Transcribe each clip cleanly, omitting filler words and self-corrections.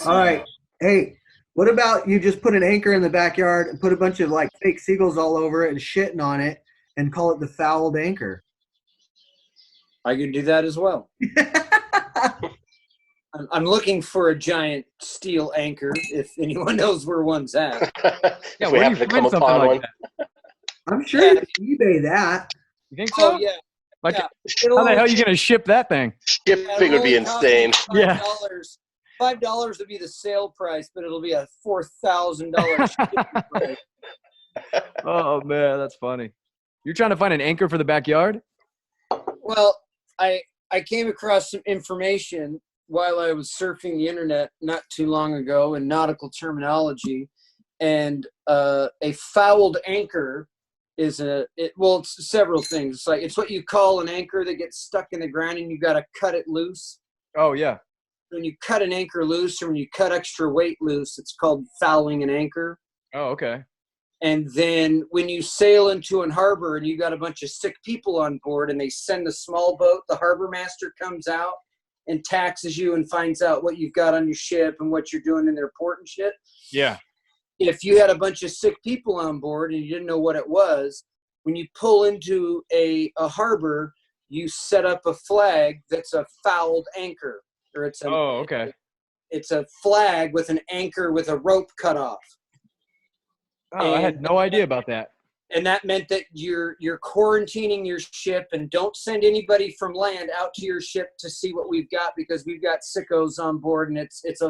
All right. Hey, what about you just put an anchor in the backyard and put a bunch of like fake seagulls all over it and shitting on it and call it the fouled anchor? I could do that as well. I'm looking for a giant steel anchor. If anyone knows where one's at. If we happen to come something upon like one. that? I'm sure you can eBay that. You think so? Oh yeah. Like, Yeah. how the hell are you gonna ship that thing? Shipping would be insane. Yeah. $5 would be the sale price, but it'll be a $4,000 shipping price. Oh man, that's funny. You're trying to find an anchor for the backyard? Well, I came across some information while I was surfing the internet not too long ago in nautical terminology, and a fouled anchor is it's several things. It's like it's what you call an anchor that gets stuck in the ground and you got to cut it loose. Oh yeah. When you cut an anchor loose or when you cut extra weight loose, it's called fouling an anchor. Oh, okay. And then when you sail into a harbor and you got a bunch of sick people on board and they send a small boat, the harbor master comes out and taxes you and finds out what you've got on your ship and what you're doing in their port and shit. Yeah. If you had a bunch of sick people on board and you didn't know what it was, when you pull into a harbor, you set up a flag that's a fouled anchor. Or it's okay. It's a flag with an anchor with a rope cut off. Oh, I had no idea about that. And that meant that you're quarantining your ship and don't send anybody from land out to your ship to see what we've got because we've got sickos on board and it's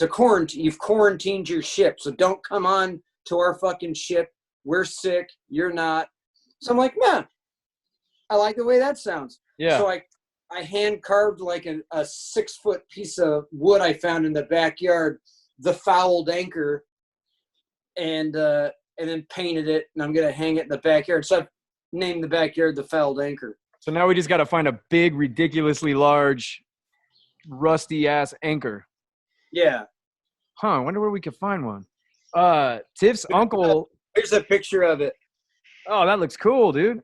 a quarantine. You've quarantined your ship, so don't come on to our fucking ship. We're sick. You're not. So I'm like, man, I like the way that sounds. Yeah. So I hand carved like a 6-foot piece of wood I found in the backyard, the fouled anchor, and then painted it, and I'm gonna hang it in the backyard. So I've named the backyard the fouled anchor. So now we just got to find a big, ridiculously large, rusty ass anchor. Yeah. Huh? I wonder where we could find one. Tiff's uncle. Here's a picture of it. Oh, that looks cool, dude.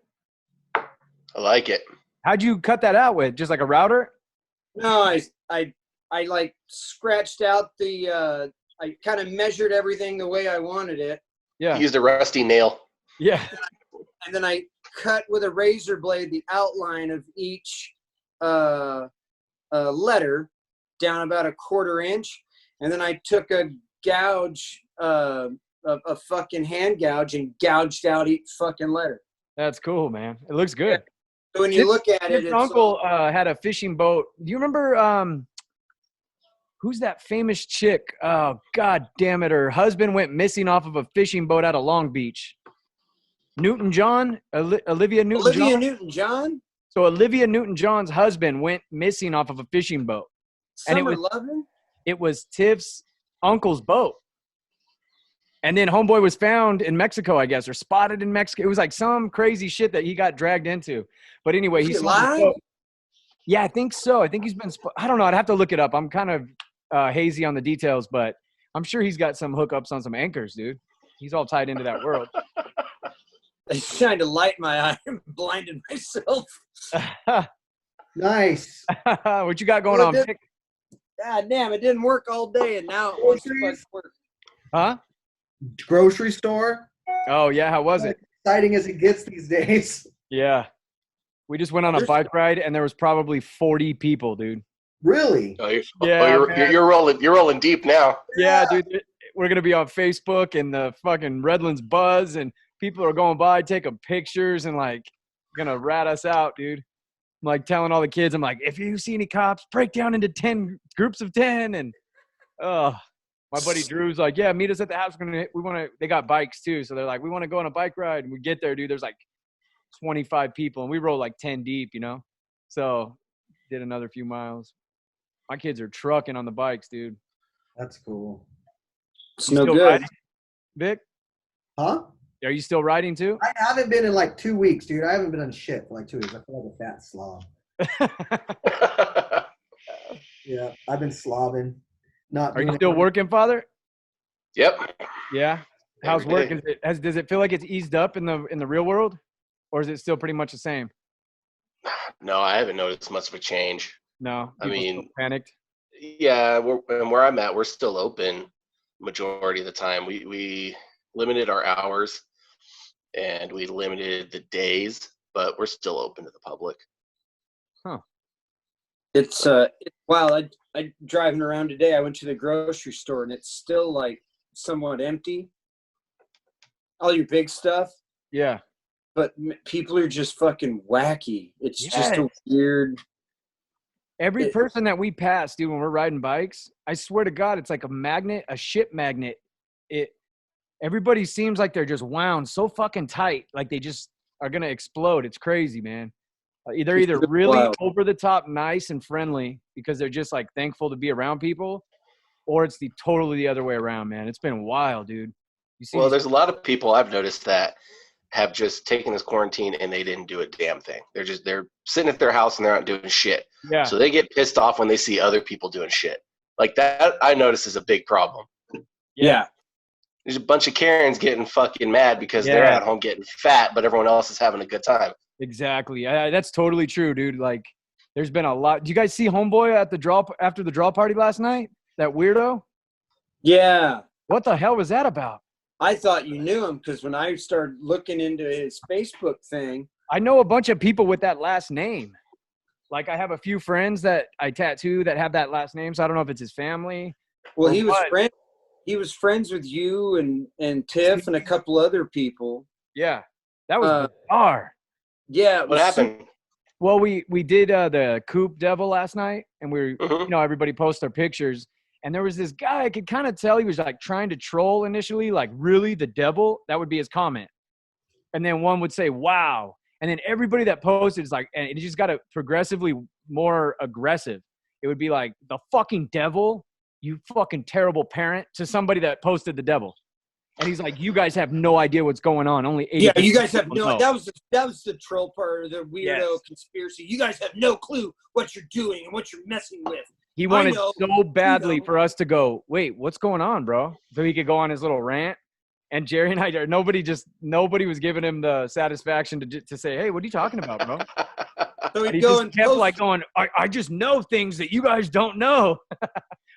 I like it. How'd you cut that out with? Just like a router? No, I like scratched out the I kind of measured everything the way I wanted it. Yeah. He used a rusty nail. Yeah. And then I cut with a razor blade the outline of each letter down about a 1/4 inch. And then I took a gouge, a fucking hand gouge, and gouged out each fucking letter. That's cool, man. It looks good. So when you look at it, His uncle had a fishing boat. Do you remember who's that famous chick? Oh, God damn it. Her husband went missing off of a fishing boat out of Long Beach. Newton-John? Olivia Newton-John? Olivia Newton-John? So Olivia Newton-John's husband went missing off of a fishing boat. Summer Lovin'? It was Tiff's uncle's boat. And then homeboy was found in Mexico, I guess, or spotted in Mexico. It was like some crazy shit that he got dragged into. But anyway, he's alive? Yeah, I think so. I think he's been I don't know. I'd have to look it up. I'm kind of hazy on the details, but I'm sure he's got some hookups on some anchors, dude. He's all tied into that world. I tried to light my eye and blinded myself. Nice. What you got going on? God damn, it didn't work all day, and now it wants to fucking work. Huh? Grocery store. Oh, yeah. How was it? Exciting as it gets these days. Yeah. We just went on a bike ride, and there was probably 40 people, dude. Really? Oh, Yeah, you're rolling deep now. Yeah, dude. We're going to be on Facebook and the fucking Redlands Buzz, and people are going by taking pictures and, like, going to rat us out, dude. I'm, like, telling all the kids, I'm like, if you see any cops, break down into 10 groups of 10. And, my buddy Drew's like, yeah, meet us at the house. They got bikes, too. So they're like, we want to go on a bike ride. And we get there, dude. There's, like, 25 people, and we roll, like, 10 deep, you know? So did another few miles. My kids are trucking on the bikes, dude. That's cool. It's no good. Riding, Vic? Huh? Are you still riding too? I haven't been in like 2 weeks, dude. I haven't been on shit for like 2 weeks. I feel like a fat slob. Yeah, I've been slobbing. Are you still working, Father? Yep. Yeah. How's work? Does it feel like it's eased up in the real world, or is it still pretty much the same? No, I haven't noticed much of a change. No. I mean, still panicked. Yeah, and where I'm at, we're still open majority of the time. We limited our hours and we limited the days, but we're still open to the public. It's wild. I driving around today. I went to the grocery store and it's still like somewhat empty. All your big stuff, Yeah. but people are just fucking wacky. It's just a Yes. weird. Every person that we pass, dude, when we're riding bikes, I swear to God, it's like a magnet, a ship magnet. Everybody seems like they're just wound so fucking tight, like they just are gonna explode. It's crazy, man. They're either It's really wild. over the top, nice and friendly because they're just like thankful to be around people, or it's totally the other way around, man. It's been wild, dude. You see? Well, there's a lot of people I've noticed that have just taken this quarantine and they didn't do a damn thing. They're sitting at their house and they're not doing shit. yeah, So they get pissed off when they see other people doing shit. Like that, I notice is a big problem. Yeah. There's a bunch of Karens getting fucking mad because they're Yeah. at home getting fat, but everyone else is having a good time. exactly. That's totally true, dude. Like, there's been a lot. Do you guys see Homeboy at the after the draw party last night? That weirdo. Yeah. What the hell was that about? I thought you knew him because when I started looking into his Facebook thing, I know a bunch of people with that last name. Like, I have a few friends that I tattoo that have that last name, so I don't know if it's his family. well, Or he was what? friends with you and Tiff and a couple other people. Yeah, that was Uh, bizarre. Yeah. it What was happened? Well, we did the Coop Devil last night, and Mhm. everybody posts their pictures, and there was this guy. I could kind of tell he was like trying to troll initially, like, really, the devil? That would be his comment, and then one would say, "Wow," and then everybody that posted is like, and it just got progressively more aggressive. It would be like, "The fucking devil, you fucking terrible parent," to somebody that posted the devil, and he's like, "You guys have no idea what's going on. Only 80 Yeah, you guys have people no. know." That was the troll part of the weirdo Yes. conspiracy. You guys have no clue what you're doing and what you're messing with. He wanted know. so badly know. for us to go, "Wait, what's going on, bro?" So he could go on his little rant. And Jerry and I, nobody was giving him the satisfaction to say, "Hey, what are you talking about, bro?" So And he'd he go just and kept post. like going, I just know things that you guys don't know.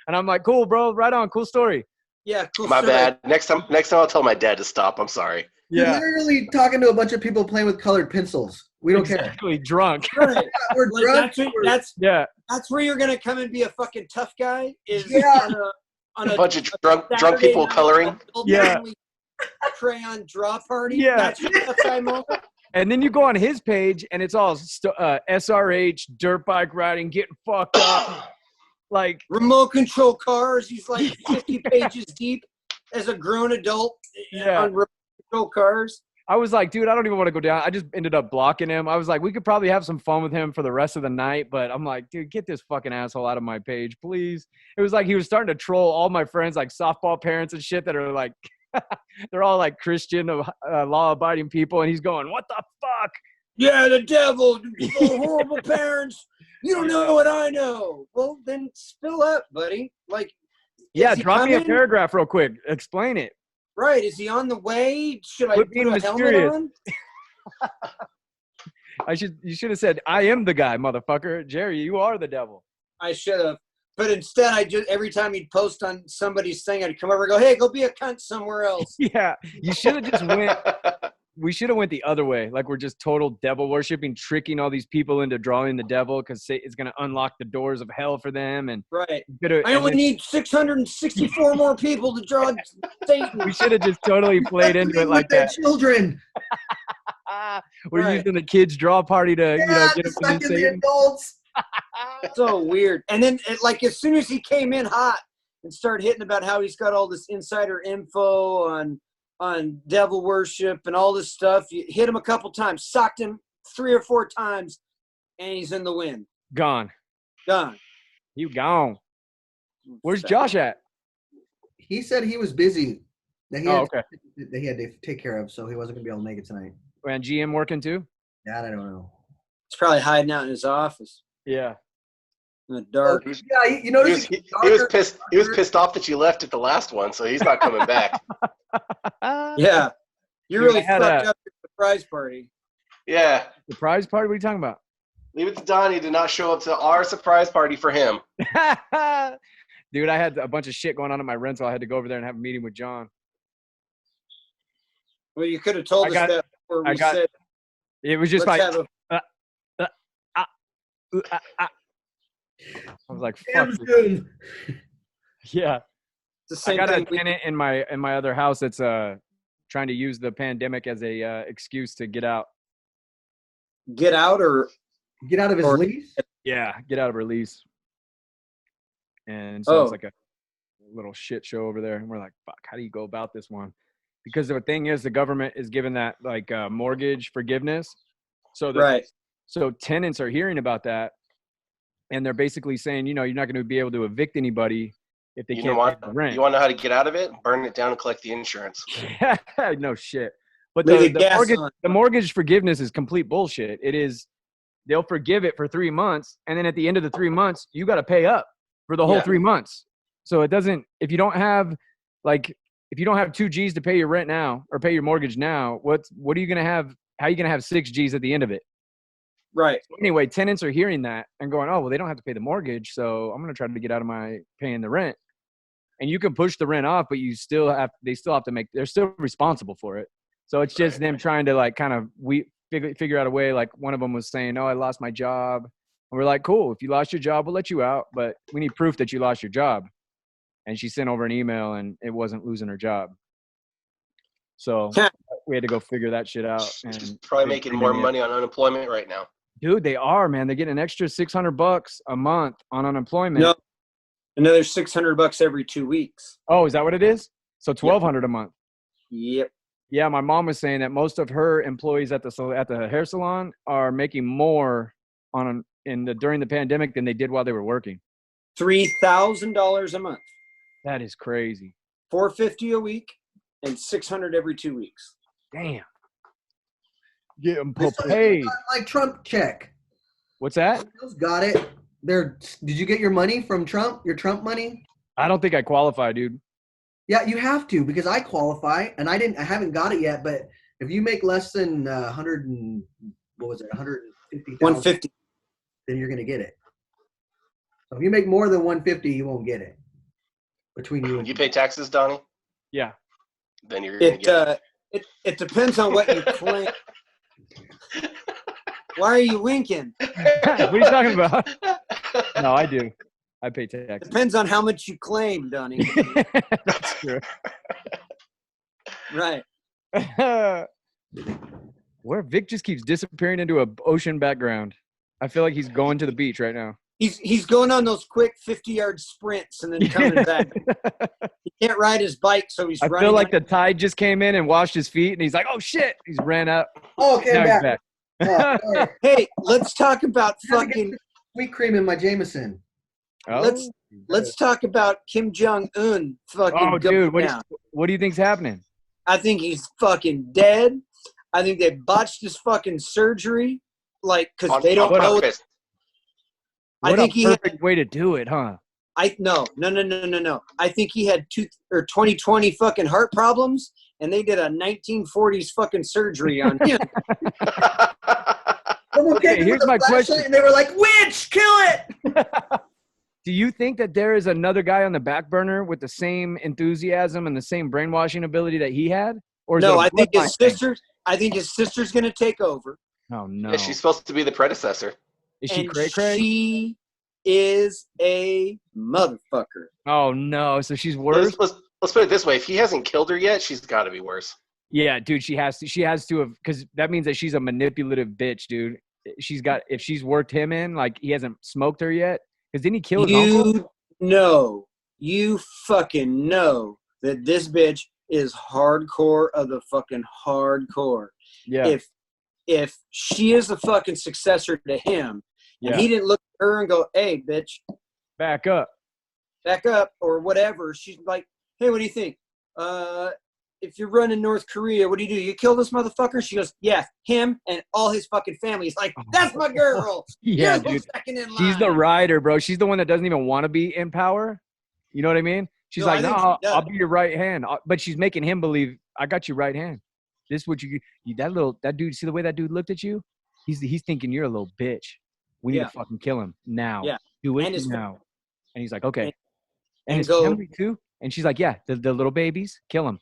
And I'm like, "Cool, bro. Right on. Cool story." Yeah, cool. My story. bad. Next time I'll tell my dad to stop. I'm sorry. You're literally talking to a bunch of people playing with colored pencils. We don't care. Exactly. Drunk. Right. We're Like, drunk. Yeah. that's where you're gonna come and be a fucking tough guy. Is Yeah. on A a bunch of drunk Saturday people night, coloring. adult Yeah. family crayon draw party. Yeah. That's your tough guy moment. And then you go on his page, and it's all SRH, dirt bike riding, getting fucked up. Like, Remote control cars. He's like 50 pages deep as a grown adult Yeah. on remote control cars. I was like, dude, I don't even want to go down. I just ended up blocking him. I was like, we could probably have some fun with him for the rest of the night. But I'm like, dude, get this fucking asshole out of my page, please. It was like he was starting to troll all my friends, like softball parents and shit that are like, they're all like Christian, law-abiding people. And he's going, what the fuck? Yeah, the devil, horrible parents. You don't know what I know. Well, then spill up, buddy. Like, Yeah, is he drop me a coming? paragraph real quick. Explain it. Right. Is he on the way? Should I Quit put being a helmet mysterious. on? You should have said, I am the guy, motherfucker. Jerry, you are the devil. I should have. But instead, every time he'd post on somebody's thing, I'd come over and go, hey, go be a cunt somewhere else. Yeah, you should have just we should have went the other way. Like, we're just total devil worshiping, tricking all these people into drawing the devil because it's going to unlock the doors of hell for them. And Right. coulda- I and only then need 664 more people to draw Satan. we should have just totally played into it With like their that. children. We're Right. using the kids' draw party to Yeah, get them just to like do in the Satan. adults. So weird. And then, like, as soon as he came in hot and started hitting about how he's got all this insider info on devil worship and all this stuff, you hit him a couple times, socked him 3 or 4 times, and he's in the wind. Gone. Done. You gone. Where's Josh at? He said he was busy. That he Oh, had, okay. that he had to take care of, so he wasn't gonna be able to make it tonight. And GM working too? That I don't know. He's probably hiding out in his office Yeah. in the dark. Yeah, you He notice was pissed. He was pissed off that you left at the last one, so he's not coming back. Yeah. You Dude, really I had fucked up your surprise party. Yeah, Surprise party? What are you talking about? Leave it to Donnie to not show up to our surprise party for him. Dude, I had a bunch of shit going on at my rental. I had to go over there and have a meeting with John. Well, you could have told I us got- that before we said, It was just let's like, have a I was like, fuck. Damn this. soon. Yeah. the I same got a thing. tenant in my other house that's trying to use the pandemic as a excuse to get out. Get out or Get out of his Or- lease. Yeah, get out of her lease. And so it's Oh. like a little shit show over there. And we're like, fuck, how do you go about this one? Because the thing is, the government is giving that like mortgage forgiveness. So right. So tenants are hearing about that, and they're basically saying, you're not going to be able to evict anybody if they You can't know what? pay the rent. You want to know how to get out of it? Burn it down and collect the insurance. No shit. But Leave the the gas mortgage, on. the mortgage forgiveness is complete bullshit. It is, they'll forgive it for 3 months, and then at the end of the 3 months, you got to pay up for the whole Yeah. 3 months. So it doesn't, if you don't have 2 G's to pay your rent now or pay your mortgage now, what are you going to have? How are you going to have 6 G's at the end of it? Right. Anyway, tenants are hearing that and going, oh, well, they don't have to pay the mortgage, so I'm going to try to get out of my paying the rent. And you can push the rent off, but they still have to they're still responsible for it. So it's just them trying to like kind of figure out a way. Like one of them was saying, oh, I lost my job. And we're like, cool, if you lost your job, we'll let you out, but we need proof that you lost your job. And she sent over an email and it wasn't losing her job. So we had to go figure that shit out. She's And probably they making came more in the- money on unemployment right now. Dude, they are, man. They're getting an extra $600 a month on unemployment. No. Another $600 every 2 weeks. Oh, is that what it is? So $1,200 a month. Yep. Yeah, my mom was saying that most of her employees at the hair salon are making more during the pandemic than they did while they were working. $3,000 a month. That is crazy. $450 a week and $600 every 2 weeks. Damn. Get them This is paid. like Trump check. What's that? Those got it. Did you get your money from Trump? Your Trump money? I don't think I qualify, dude. Yeah, you have to because I qualify and I haven't got it yet. But if you make less than 150,000, 150. then you're gonna get it. So if you make more than 150, you won't get it. Between you and You pay taxes, Donnie? Yeah. Then you're gonna It get it depends on what you claim. Why are you winking? What are you talking about? No, I do. I pay taxes. Depends on how much you claim, Donnie. That's true. Right. Where Vic just keeps disappearing into an ocean background. I feel like he's going to the beach right now. He's going on those quick 50-yard sprints and then coming back. He can't ride his bike, so he's I running. feel like the tide just came in and washed his feet, and he's like, "Oh shit!" He's ran out. Oh, okay, Now I'm he's back. back. Oh, sorry. Hey, let's talk about Gotta get fucking. some sweet cream in my Jameson. Oh, Let's talk about Kim Jong Un. Fucking oh, dude, going down. what do you think's happening? I think he's fucking dead. I think they botched his fucking surgery, like because on they don't know. purpose. I What think a he had. perfect way to do it, huh? No. I think he had 2020 fucking heart problems, and they did a 1940s fucking surgery on him. Someone Okay, came in here's with a my flashlight question. And they were like, "Witch, kill it!" Do you think that there is another guy on the back burner with the same enthusiasm and the same brainwashing ability that he had? Or is No, it a I think bloodline his thing? sister. I think his sister's gonna take over. Oh no! Yeah, she's supposed to be the predecessor. Is she and cray cray? she is a motherfucker. Oh no! So she's worse. Let's put it this way: if he hasn't killed her yet, she's got to be worse. Yeah, dude, she has to have, because that means that she's a manipulative bitch, dude. If she's worked him in, like he hasn't smoked her yet, because didn't he kill his uncle? You fucking know that this bitch is hardcore of the fucking hardcore. Yeah, If she is the fucking successor to him, yeah. and he didn't look at her and go, "Hey, bitch, Back up. back up," or whatever, she's like, "Hey, what do you think? If you're running North Korea, what do? You kill this motherfucker?" She goes, "Yeah, him and all his fucking family." He's like, "That's my girl. Yeah, You're dude. second in line." She's the rider, bro. She's the one that doesn't even want to be in power. You know what I mean? She's No, I like, think no, she does. I'll be your right hand. But she's making him believe, I got your right hand. This is what that dude, see the way that dude looked at you? He's thinking you're a little bitch. We need Yeah. to fucking kill him now. Yeah. Do it And his now. And he's like, okay. And- And his go- family too. And she's like, yeah, the little babies, kill them.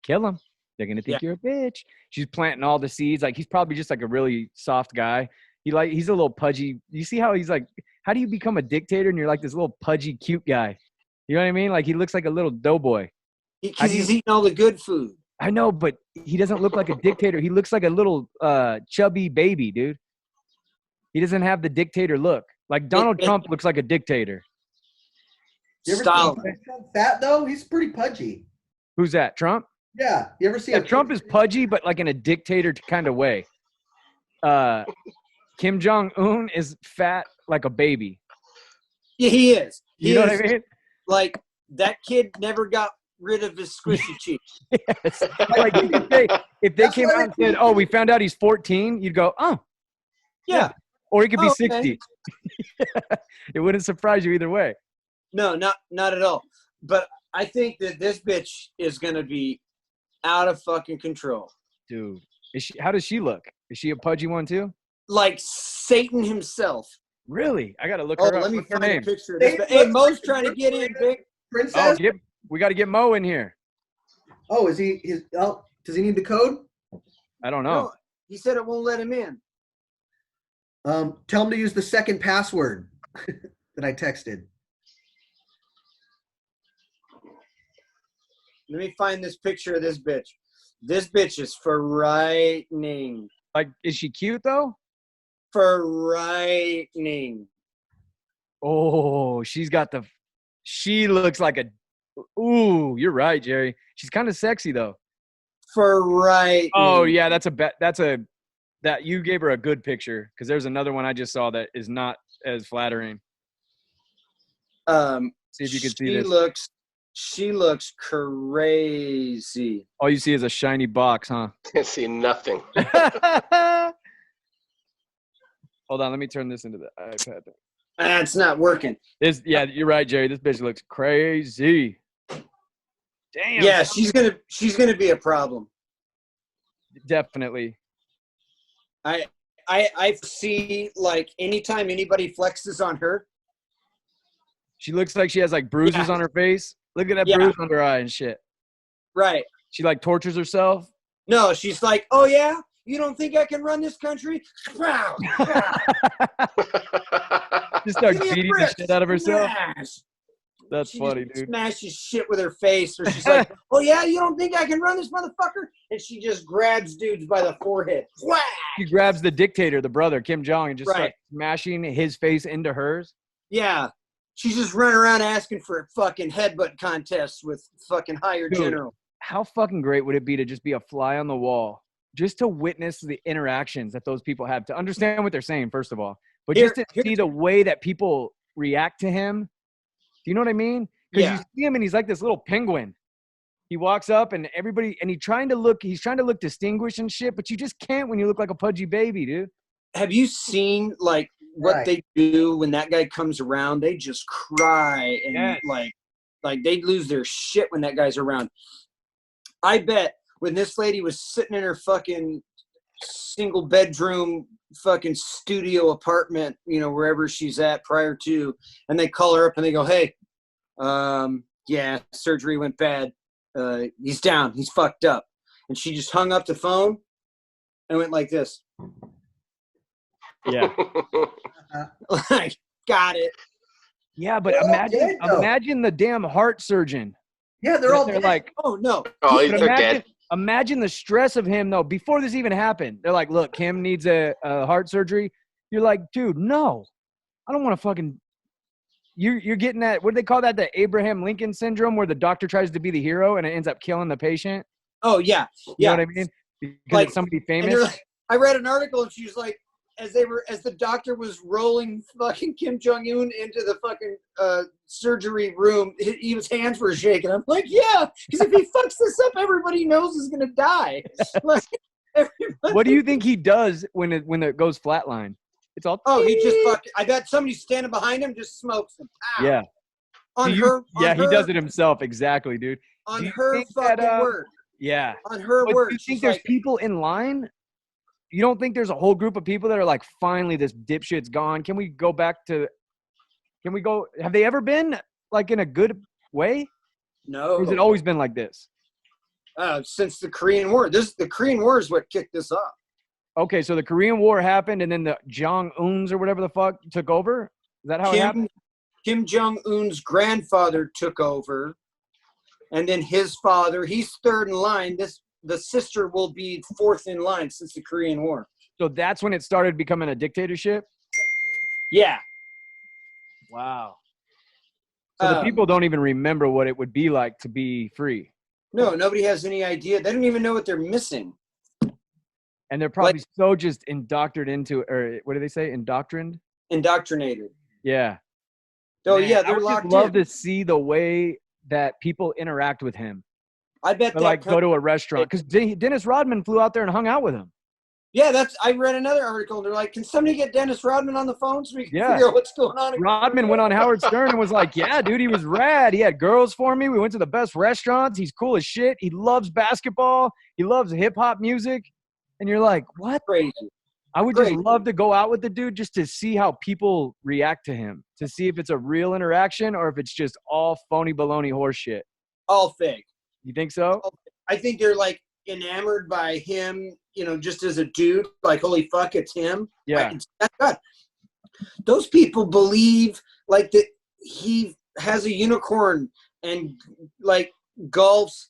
Kill them. They're gonna think you're a bitch. She's planting all the seeds. Like he's probably just like a really soft guy. He's a little pudgy. You see how he's like, how do you become a dictator and you're like this little pudgy, cute guy? You know what I mean? Like he looks like a little doughboy. Because he's eating all the good food. I know, but he doesn't look like a dictator. He looks like a little chubby baby, dude. He doesn't have the dictator look. Like Donald Trump looks like a dictator. You ever Stalin. see Trump fat though? He's pretty pudgy. Who's that? Trump? Yeah. You ever see Yeah, a Trump is pudgy, but like in a dictator kind of way. Kim Jong-un is fat like a baby. Yeah, he is. You know what I mean? Like, that kid never got rid of his squishy cheeks. Yes. Like if they That's came why out and they- said, "Oh, we found out he's 14," you'd go, "Oh, Yeah. or he could be Oh, okay. 60." It wouldn't surprise you either way. No, not at all. But I think that this bitch is going to be out of fucking control. Dude, how does she look? Is she a pudgy one too? Like Satan himself. Really? I gotta look Oh, her up. let me What's her find a name? picture of this. Hey, Hey, look, Mo's trying to get in, Vic. princess. We got to get Mo in here. Oh, is he? Does he need the code? I don't know. No, he said it won't let him in. Tell him to use the second password that I texted. Let me find this picture of this bitch. This bitch is frightening. Like, is she cute though? Frightening. Oh, she looks like a. Ooh, you're right, Jerry. She's kind of sexy though. Frightening. Oh yeah, that you gave her a good picture because there's another one I just saw that is not as flattering. See if you can see this. She looks crazy. All you see is a shiny box, huh? I see nothing. Hold on, let me turn this into the iPad. It's not working. Yeah, you're right, Jerry. This bitch looks crazy. Damn. Yeah, she's gonna be a problem. Definitely. I see, like, anytime anybody flexes on her. She looks like she has like bruises Yeah. on her face. Look at that Yeah. bruise under her eye and shit. Right. She like tortures herself. No, she's like, oh yeah, you don't think I can run this country? Wow. Just starts Give me a beating the brick. shit out of herself. Smash. That's She funny, just dude. smashes shit with her face, or she's like, "Oh yeah, you don't think I can run this motherfucker?" And she just grabs dudes by the forehead. Whack! She grabs the dictator, the brother, Kim Jong, and just Right. starts smashing his face into hers. Yeah, she's just running around asking for a fucking headbutt contest with fucking higher Dude. general. How fucking great would it be to just be a fly on the wall, just to witness the interactions that those people have, to understand what they're saying, first of all, but just to see the way that people react to him. Do you know what I mean? Because Yeah. you see him and he's like this little penguin. He walks up and everybody, and he's trying to look distinguished and shit, but you just can't when you look like a pudgy baby, dude. Have you seen like what Right. they do when that guy comes around? They just cry and Yes. like they lose their shit when that guy's around. I bet when this lady was sitting in her fucking single bedroom fucking studio apartment, you know, wherever she's at prior to, and they call her up and they go, "Hey, yeah, surgery went bad. He's down. He's fucked up." And she just hung up the phone and went like this. Yeah. Like, got it. Yeah, but They're all dead, though. imagine the damn heart surgeon. Yeah, they're all They're dead. like, Oh, no. Oh, but they're dead. imagine the stress of him though before this even happened. They're like, look, Kim needs a heart surgery. You're like, dude, no, I don't want to fucking. You're getting that. What do they call that? The Abraham Lincoln syndrome, where the doctor tries to be the hero and it ends up killing the patient. Oh, yeah. You Yeah. know what I mean? Because Like, it's somebody And they're famous. like, I read an article and she was like, as the doctor was rolling fucking Kim Jong-un into the fucking surgery room, his hands were shaking. I'm like, yeah, because if he fucks this up, everybody knows he's gonna die. Like, everybody, What do you think he does when it goes flatline? It's all. Oh, he just fucking. I bet somebody standing behind him just smokes him. Pow. Yeah. On Do you- her. On yeah, he her, does it himself. Exactly, dude. On Do you her think that, fucking word. Yeah. On her But word. do you think She's there's like, people in line you don't think there's a whole group of people that are like, finally, this dipshit's gone? Can we go back to? Can we go? Have they ever been like in a good way? No. Or has it always been like this? Since the Korean War. The Korean War is what kicked this off. Okay, so the Korean War happened, and then the Jong-uns or whatever the fuck took over. Is that how it happened? Kim Jong-un's grandfather took over, and then his father. He's third in line. The sister will be fourth in line since the Korean War. So that's when it started becoming a dictatorship? Yeah. Wow. So the people don't even remember what it would be like to be free. No, nobody has any idea. They don't even know what they're missing. And they're probably so just indoctrinated into, or what do they say? Indoctrinated. Yeah. Oh, Man, yeah, I they're would locked just love in. to see the way that people interact with him. I bet Or that like go to a restaurant. Because Dennis Rodman flew out there and hung out with him. Yeah, I read another article, and they're like, can somebody get Dennis Rodman on the phone so we can Yeah. figure out what's going on? Rodman went on Howard Stern and was like, yeah, dude, he was rad. He had girls for me. We went to the best restaurants. He's cool as shit. He loves basketball. He loves hip-hop music. And you're like, what? Crazy. I would just love to go out with the dude just to see how people react to him, to see if it's a real interaction or if it's just all phony baloney horse shit. All fake. You think so? I think they're like enamored by him, just as a dude. Like, holy fuck, it's him. Yeah. That's God. Those people believe like that he has a unicorn and like golfs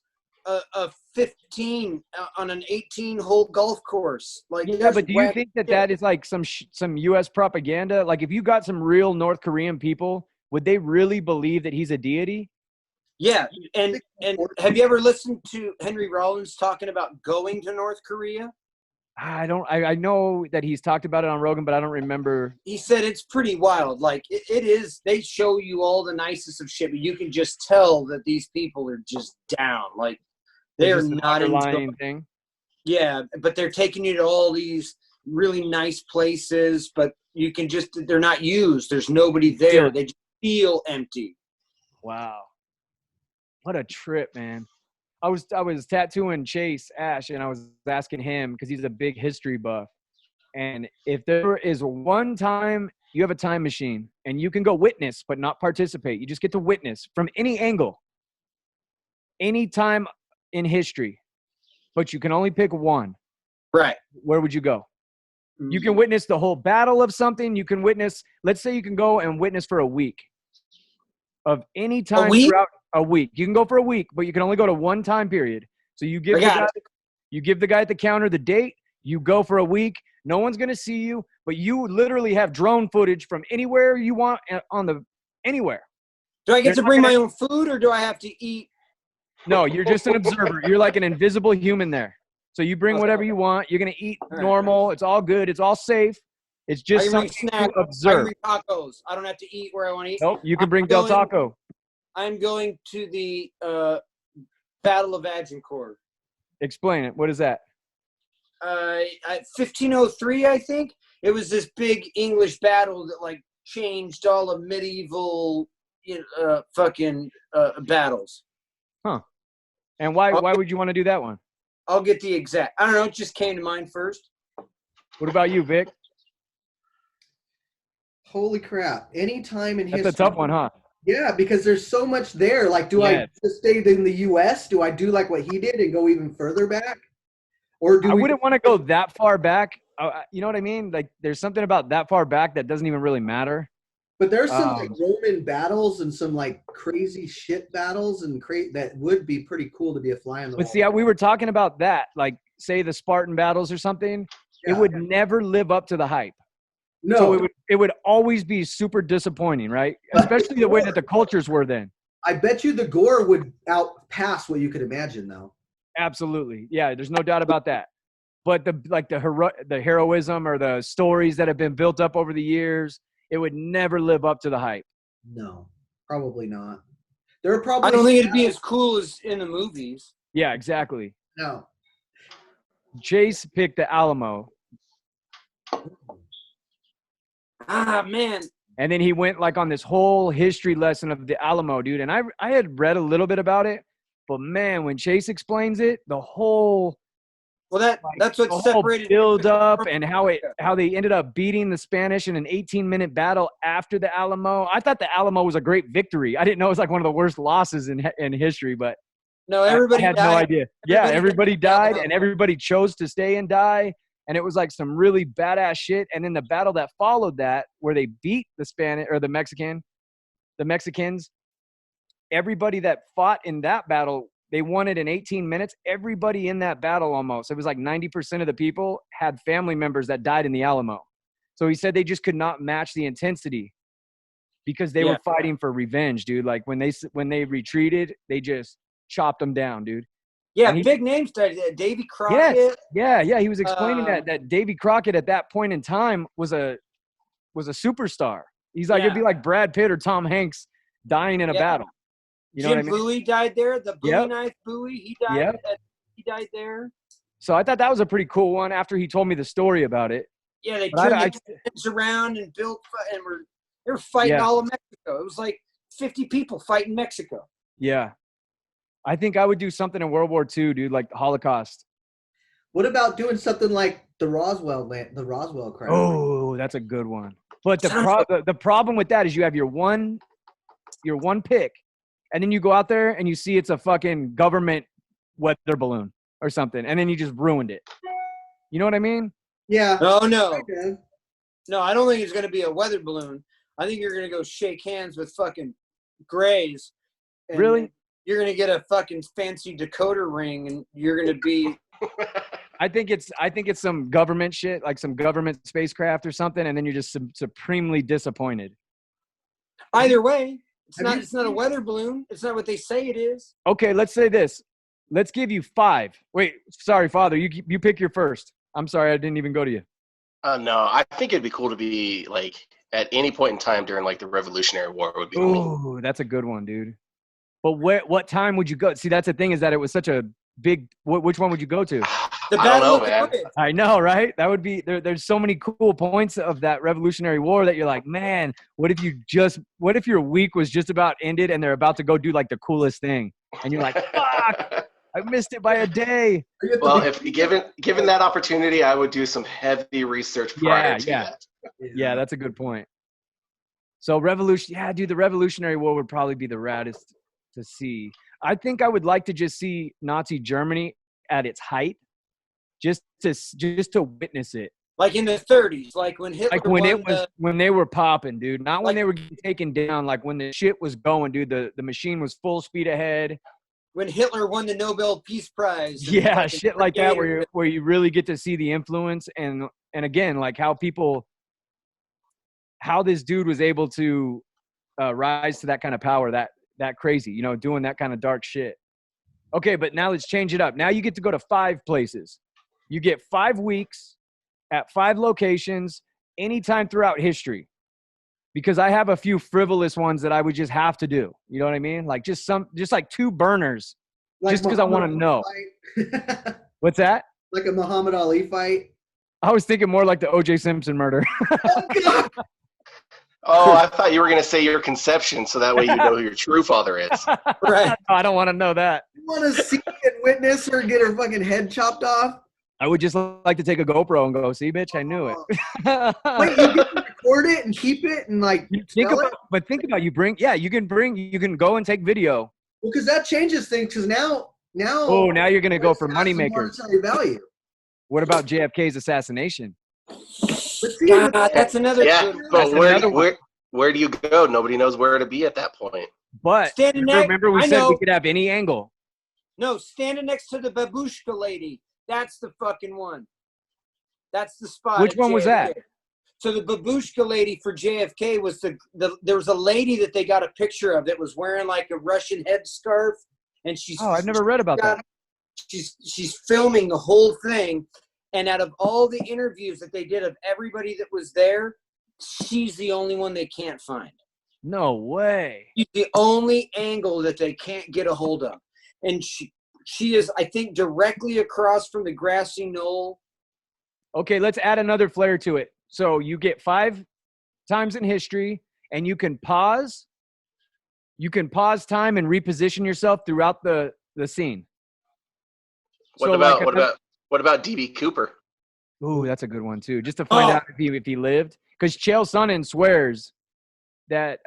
a 15 on an 18-hole golf course. Like, yeah, but do you think that is like some U.S. propaganda? Like, if you got some real North Korean people, would they really believe that he's a deity? Yeah, and have you ever listened to Henry Rollins talking about going to North Korea? I know that he's talked about it on Rogan, but I don't remember. He said it's pretty wild. Like, it is. They show you all the nicest of shit, but you can just tell that these people are just down. Like, they're not underlying thing. Yeah, but they're taking you to all these really nice places, but you can they're not used. There's nobody there. Yeah. They just feel empty. Wow. What a trip, man. I was tattooing Chase Ash, and I was asking him because he's a big history buff. And if there is one time you have a time machine and you can go witness but not participate, you just get to witness from any angle, any time in history, but you can only pick one. Right. Where would you go? You can witness the whole battle of something. You can witness, let's say you can go and witness for a week of any time throughout a week. You can go for a week, but you can only go to one time period. So you give the guy at the counter the date, you go for a week. No one's going to see you, but you literally have drone footage from anywhere you want anywhere. Do I get to bring my own food or do I have to eat? No, you're just an observer. You're like an invisible human there. So you bring whatever you want. You're going to eat normal. It's all good. It's all safe. It's just something to observe. I bring tacos. I don't have to eat where I want to eat. Nope, you can bring Del Taco. I'm going to the Battle of Agincourt. Explain it. What is that? 1503, I think. It was this big English battle that like changed all of medieval battles. Huh. And why would you want to do that one? I'll get the exact. I don't know. It just came to mind first. What about you, Vic? Holy crap. Any time in history. That's a tough one, huh? Yeah, because there's so much there. Like, do I just stay in the U.S.? Do I do like what he did and go even further back? Or do I wouldn't want to go that far back. You know what I mean? Like, there's something about that far back that doesn't even really matter. But there's some like Roman battles and some like crazy shit battles and that would be pretty cool to be a fly on the wall. But see, we were talking about that. Like, say the Spartan battles or something. Yeah. It would never live up to the hype. No. So it would always be super disappointing, right? Especially the way that the cultures were then. I bet you the gore would outpass what you could imagine, though. Absolutely. Yeah, there's no doubt about that. But the heroism or the stories that have been built up over the years, it would never live up to the hype. No, probably not. There are probably. I don't think it'd be as cool as in the movies. Yeah, exactly. No. Chase picked the Alamo. Ah, man. And then he went like on this whole history lesson of the Alamo, dude. And I had read a little bit about it, but man, when Chase explains it, the whole Well, that's what The whole separated build up from- and how they ended up beating the Spanish in an 18-minute battle after the Alamo. I thought the Alamo was a great victory. I didn't know it was like one of the worst losses in history, but No, everybody I had died. no idea. Yeah, everybody died died. and everybody chose to stay and die. And it was like some really badass shit. And then the battle that followed that, where they beat the Spanish or the Mexicans, everybody that fought in that battle, they won it in 18 minutes. Everybody in that battle almost, it was like 90% of the people had family members that died in the Alamo. So he said they just could not match the intensity because they Yeah. were fighting for revenge, dude. Like when they retreated, they just chopped them down, dude. Yeah, And he- big names died. Davy Crockett. Yeah. He was explaining Um, that Davy Crockett at that point in time was a superstar. He's like, it'd be like Brad Pitt or Tom Hanks dying in a Yeah. battle. You know Jim what I mean? Bowie died there. The Bowie Yep. knife Bowie, he died. Yep. He died there. So I thought that was a pretty cool one after he told me the story about it. Yeah, they But turned I- the tents around and they were fighting Yeah. all of Mexico. It was like 50 people fighting Mexico. Yeah. I think I would do something in World War II, dude, like the Holocaust. What about doing something like the Roswell crash? Oh, that's a good one. But the problem with that is you have your one pick, and then you go out there and you see it's a fucking government weather balloon or something, and then you just ruined it. You know what I mean? Yeah. Oh, no. Okay. No, I don't think it's going to be a weather balloon. I think you're going to go shake hands with fucking Grays. and Really? You're going to get a fucking fancy decoder ring, and you're going to be I think it's some government shit, like some government spacecraft or something, and then you're just supremely disappointed. either way. Have you It's not a weather balloon. It's not what they say it is. Okay, let's say this. Let's give you 5. Wait, sorry, Father. You pick your first. I'm sorry, I didn't even go to you. No, I think it'd be cool to be like at any point in time during like the Revolutionary War would be cool. Ooh, that's a good one, dude. But what time would you go? See, that's the thing is that it was such a big. Which one would you go to? The I don't Battle know, of the man. Bridge. I know, right? That would be there's so many cool points of that Revolutionary War that you're like, man, what if your week was just about ended and they're about to go do like the coolest thing, and you're like, fuck, I missed it by a day. Well, if given that opportunity, I would do some heavy research prior to Yeah. that. Yeah, that's a good point. So the Revolutionary War would probably be the raddest to see. I think I would like to just see Nazi Germany at its height, just to witness it. Like in the 30s, like when Hitler Like when won when they were popping, dude. Not when Like- they were getting taken down. Like when the shit was going, dude. The machine was full speed ahead. when Hitler won the Nobel Peace Prize. and Yeah, fucking shit like that, created- where you really get to see the influence and again, like how this dude was able to rise to that kind of power, that crazy, doing that kind of dark shit. Okay, but now let's change it up. Now you get to go to 5 places. You get 5 weeks at 5 locations anytime throughout history. Because I have a few frivolous ones that I would just have to do. You know what I mean? Like just like 2 burners. Just 'cause I wanna Muhammad know. Ali fight. What's that? Like a Muhammad Ali fight. I was thinking more like the O.J. Simpson murder. Oh, I thought you were going to say your conception, so that way you know who your true father is. Right. I don't want to know that. You want to see and witness her get her fucking head chopped off? I would just like to take a GoPro and go, see, bitch, I knew it. Wait, you get to record it and keep it and like think sell it? about you can go and take video. Well, because that changes things. Because now. Oh, now you're gonna go for it has some moneymakers. monetary value. What about JFK's assassination? But see, God, that's another Yeah, good but That's another where do you go? Nobody knows where to be at that point. But Standing remember we I said know. we could have any angle. No, standing next to the babushka lady. That's the fucking one. That's the spot. Which at one was that? JFK. So the babushka lady for JFK was there was a lady that they got a picture of that was wearing like a Russian headscarf, and she's Oh, I've never read about that. she's filming the whole thing, and out of all the interviews that they did of everybody that was there, she's the only one they can't find. No way. She's the only angle that they can't get a hold of, and she is, I think, directly across from the grassy knoll. Okay, let's add another flair to it. So you get 5 times in history, and you can pause. You can pause time and reposition yourself throughout the scene. What So, about like, what about What about DB Cooper? Ooh, that's a good one too. Just to find Oh. out if he lived, because Chael Sonnen swears that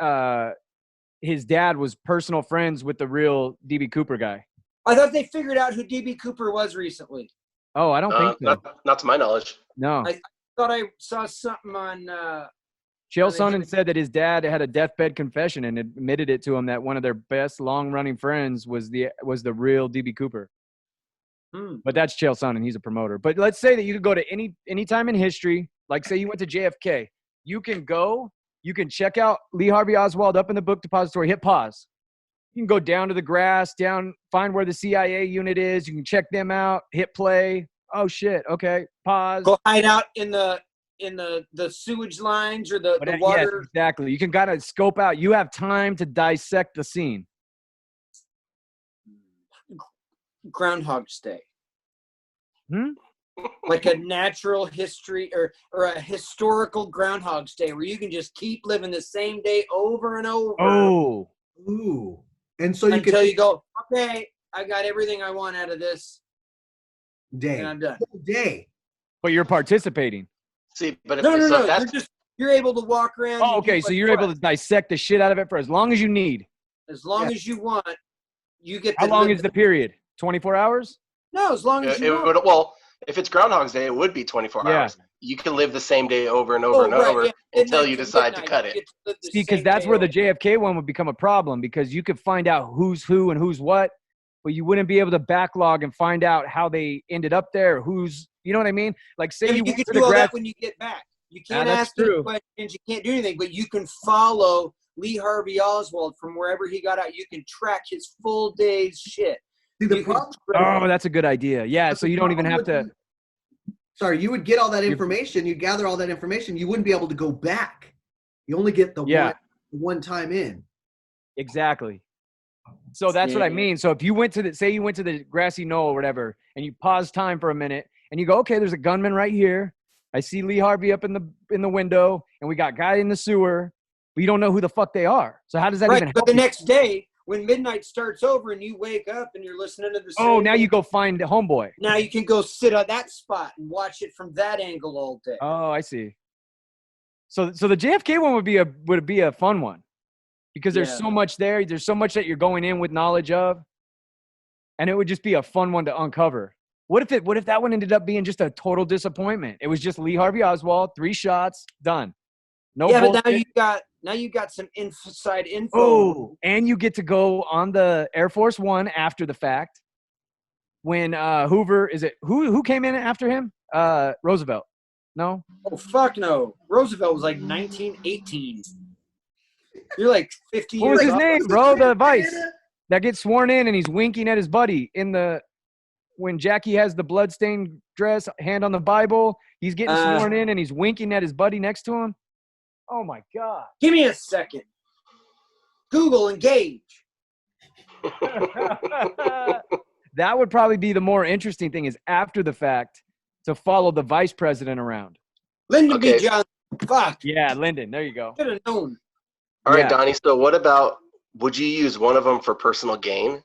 his dad was personal friends with the real DB Cooper guy. I thought they figured out who DB Cooper was recently. Oh, I don't think so. Not to my knowledge. No. Thought I saw something on. Chael they Sonnen had- said that his dad had a deathbed confession and admitted it to him that one of their best long-running friends was the real DB Cooper. But that's Chael Sonnen. He's a promoter. But let's say that you could go to any time in history. Like say you went to JFK. You can go. You can check out Lee Harvey Oswald up in the book depository. Hit pause. You can go down to the grass, find where the CIA unit is. You can check them out. Hit play. Oh shit. Okay. Pause. Go hide out in the sewage lines or the Yes, water. exactly. You can kind of scope out. You have time to dissect the scene. Groundhog's Day. Hmm? Like a natural history or a historical Groundhog's Day where you can just keep living the same day over and over Oh. Ooh. And so you until could you go, okay, I got everything I want out of this day. and I'm done. Whole day. But you're participating. See, but if, No, so if no. that's You're able to walk around. Oh, and do okay. So what you're you able to want. dissect the shit out of it for as long as you need. As long as you want, you get. How to long live is the period? 24 hours? No, as long as it you want. would, well, if it's Groundhog's Day, it would be 24 Yeah. hours. You can live the same day over and over and right, over yeah. until Midnight you to decide to midnight, cut you it. get to live the See, because same that's day where the over. JFK one would become a problem because you could find out who's who and who's what, but you wouldn't be able to backlog and find out how they ended up there, who's, you know what I mean? Like, say Yeah, you but you went can to do the all grass. that when you get back. You can't that's ask any true. questions. You can't do anything, but you can follow Lee Harvey Oswald from wherever he got out. You can track his full day's shit. See, the You can problem. Oh, that's a good idea. Yeah, but so the you don't even have problem to. with Sorry, you would get all that You're- information. You gather all that information. You wouldn't be able to go back. You only get the Yeah. one time in. Exactly. So that's what I Yeah. mean. So if you went to say you went to the grassy knoll or whatever, and you pause time for a minute, and you go, okay, there's a gunman right here. I see Lee Harvey up in the window, and we got guy in the sewer. But you don't know who the fuck they are. So how does that Right, even but help the you? next day, when midnight starts over and you wake up and you're listening to the Oh, same now you go find the homeboy. Now you can go sit on that spot and watch it from that angle all day. Oh, I see. So the JFK one would be a fun one because there's Yeah. so much there. There's so much that you're going in with knowledge of, and it would just be a fun one to uncover. What if that one ended up being just a total disappointment? It was just Lee Harvey Oswald, 3 shots, done. No yeah, bullshit. but now you got some inside info. Oh, and you get to go on the Air Force One after the fact. When Hoover who came in after him? Roosevelt. No? Oh, fuck no. Roosevelt was like 1918. You're like 50 What years was his off. name, bro? The vice that gets sworn in and he's winking at his buddy when Jackie has the bloodstained dress, hand on the Bible, he's getting sworn in and he's winking at his buddy next to him. Oh my God. Give me a second. Google engage. That would probably be the more interesting thing is after the fact to follow the vice president around. Lyndon Okay. B. Johnson. Fuck. Yeah, Lyndon. There you go. Should have known. All right, Yeah. Donnie. So what about, would you use one of them for personal gain?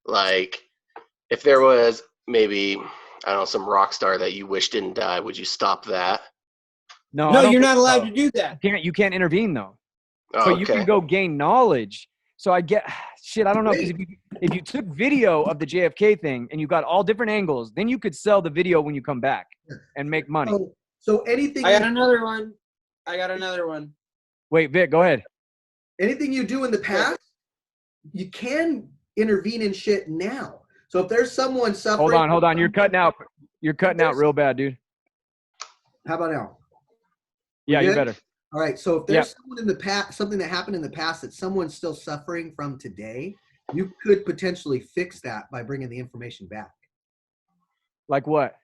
Like if there was maybe, I don't know, some rock star that you wish didn't die, would you stop that? No, I No, don't you're think not allowed so. to do that. You can't intervene though. Oh, So you okay. can go gain knowledge. So I get shit. I don't know because if you took video of the JFK thing and you got all different angles, then you could sell the video when you come back and make money. So anything I got another one. Wait, Vic, go ahead. anything you do in the past, you can intervene in shit now. So if there's someone suffering, Hold on. You're cutting out. You're cutting out real bad, dude. How about now? Yeah, you're good? better. All right. So if there's someone in the past, something that happened in the past that someone's still suffering from today, you could potentially fix that by bringing the information back. Like what?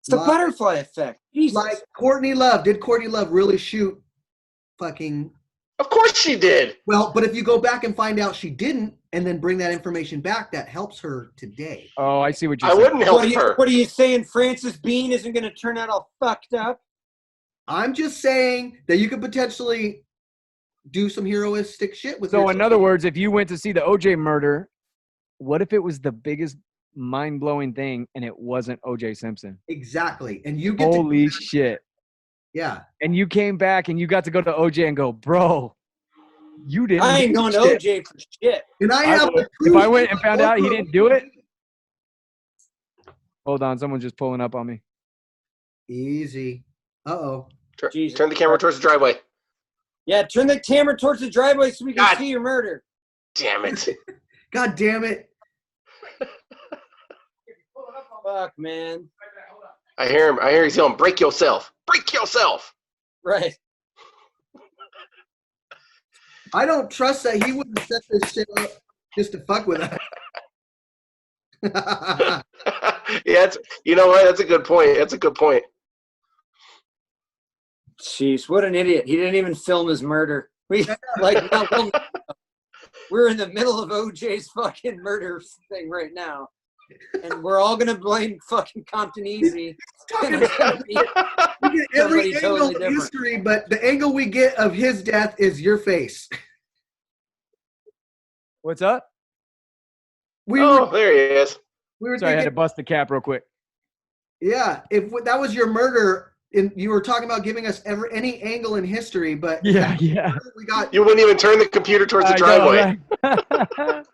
It's the Like- butterfly effect. Jesus. Like Courtney Love. Did Courtney Love really shoot fucking? Of course she did. Well, but if you go back and find out she didn't and then bring that information back, that helps her today. Oh, I see what you're I saying. wouldn't help her. What are you saying? Francis Bean isn't going to turn out all fucked up? I'm just saying that you could potentially do some heroistic shit with So your in other words, if you went to see the OJ murder, what if it was the biggest mind-blowing thing, and it wasn't O.J. Simpson. Exactly. And you get Holy to, shit. yeah. And you came back and you got to go to OJ and go, bro, you didn't. I ain't do going to shit." OJ for shit. And I I have would. the If I proof went and on found out he photo. didn't do it. Hold on, someone's just pulling up on me. Easy. Uh-oh. Jesus Turn the camera towards the driveway. Yeah, turn the camera towards the driveway so we can God. see your murder. Damn it. God damn it. Fuck, man. I hear him. I hear he's yelling, break yourself. Break yourself. Right. I don't trust that he wouldn't set this shit up just to fuck with us. Yeah, you know what? That's a good point. That's a good point. Jeez, what an idiot. He didn't even film his murder. We're in the middle of OJ's fucking murder thing right now. And we're all going to blame fucking Compton Easy. And it's gonna be We get every somebody angle totally of different. history, but the angle we get of his death is your face. What's up? We Oh, were, there he is. we were Sorry, I had to thinking, bust the cap real quick. yeah, if that was your murder, and you were talking about giving us any angle in history, but Yeah, yeah. we got You wouldn't even turn the computer towards the I know, driveway. right?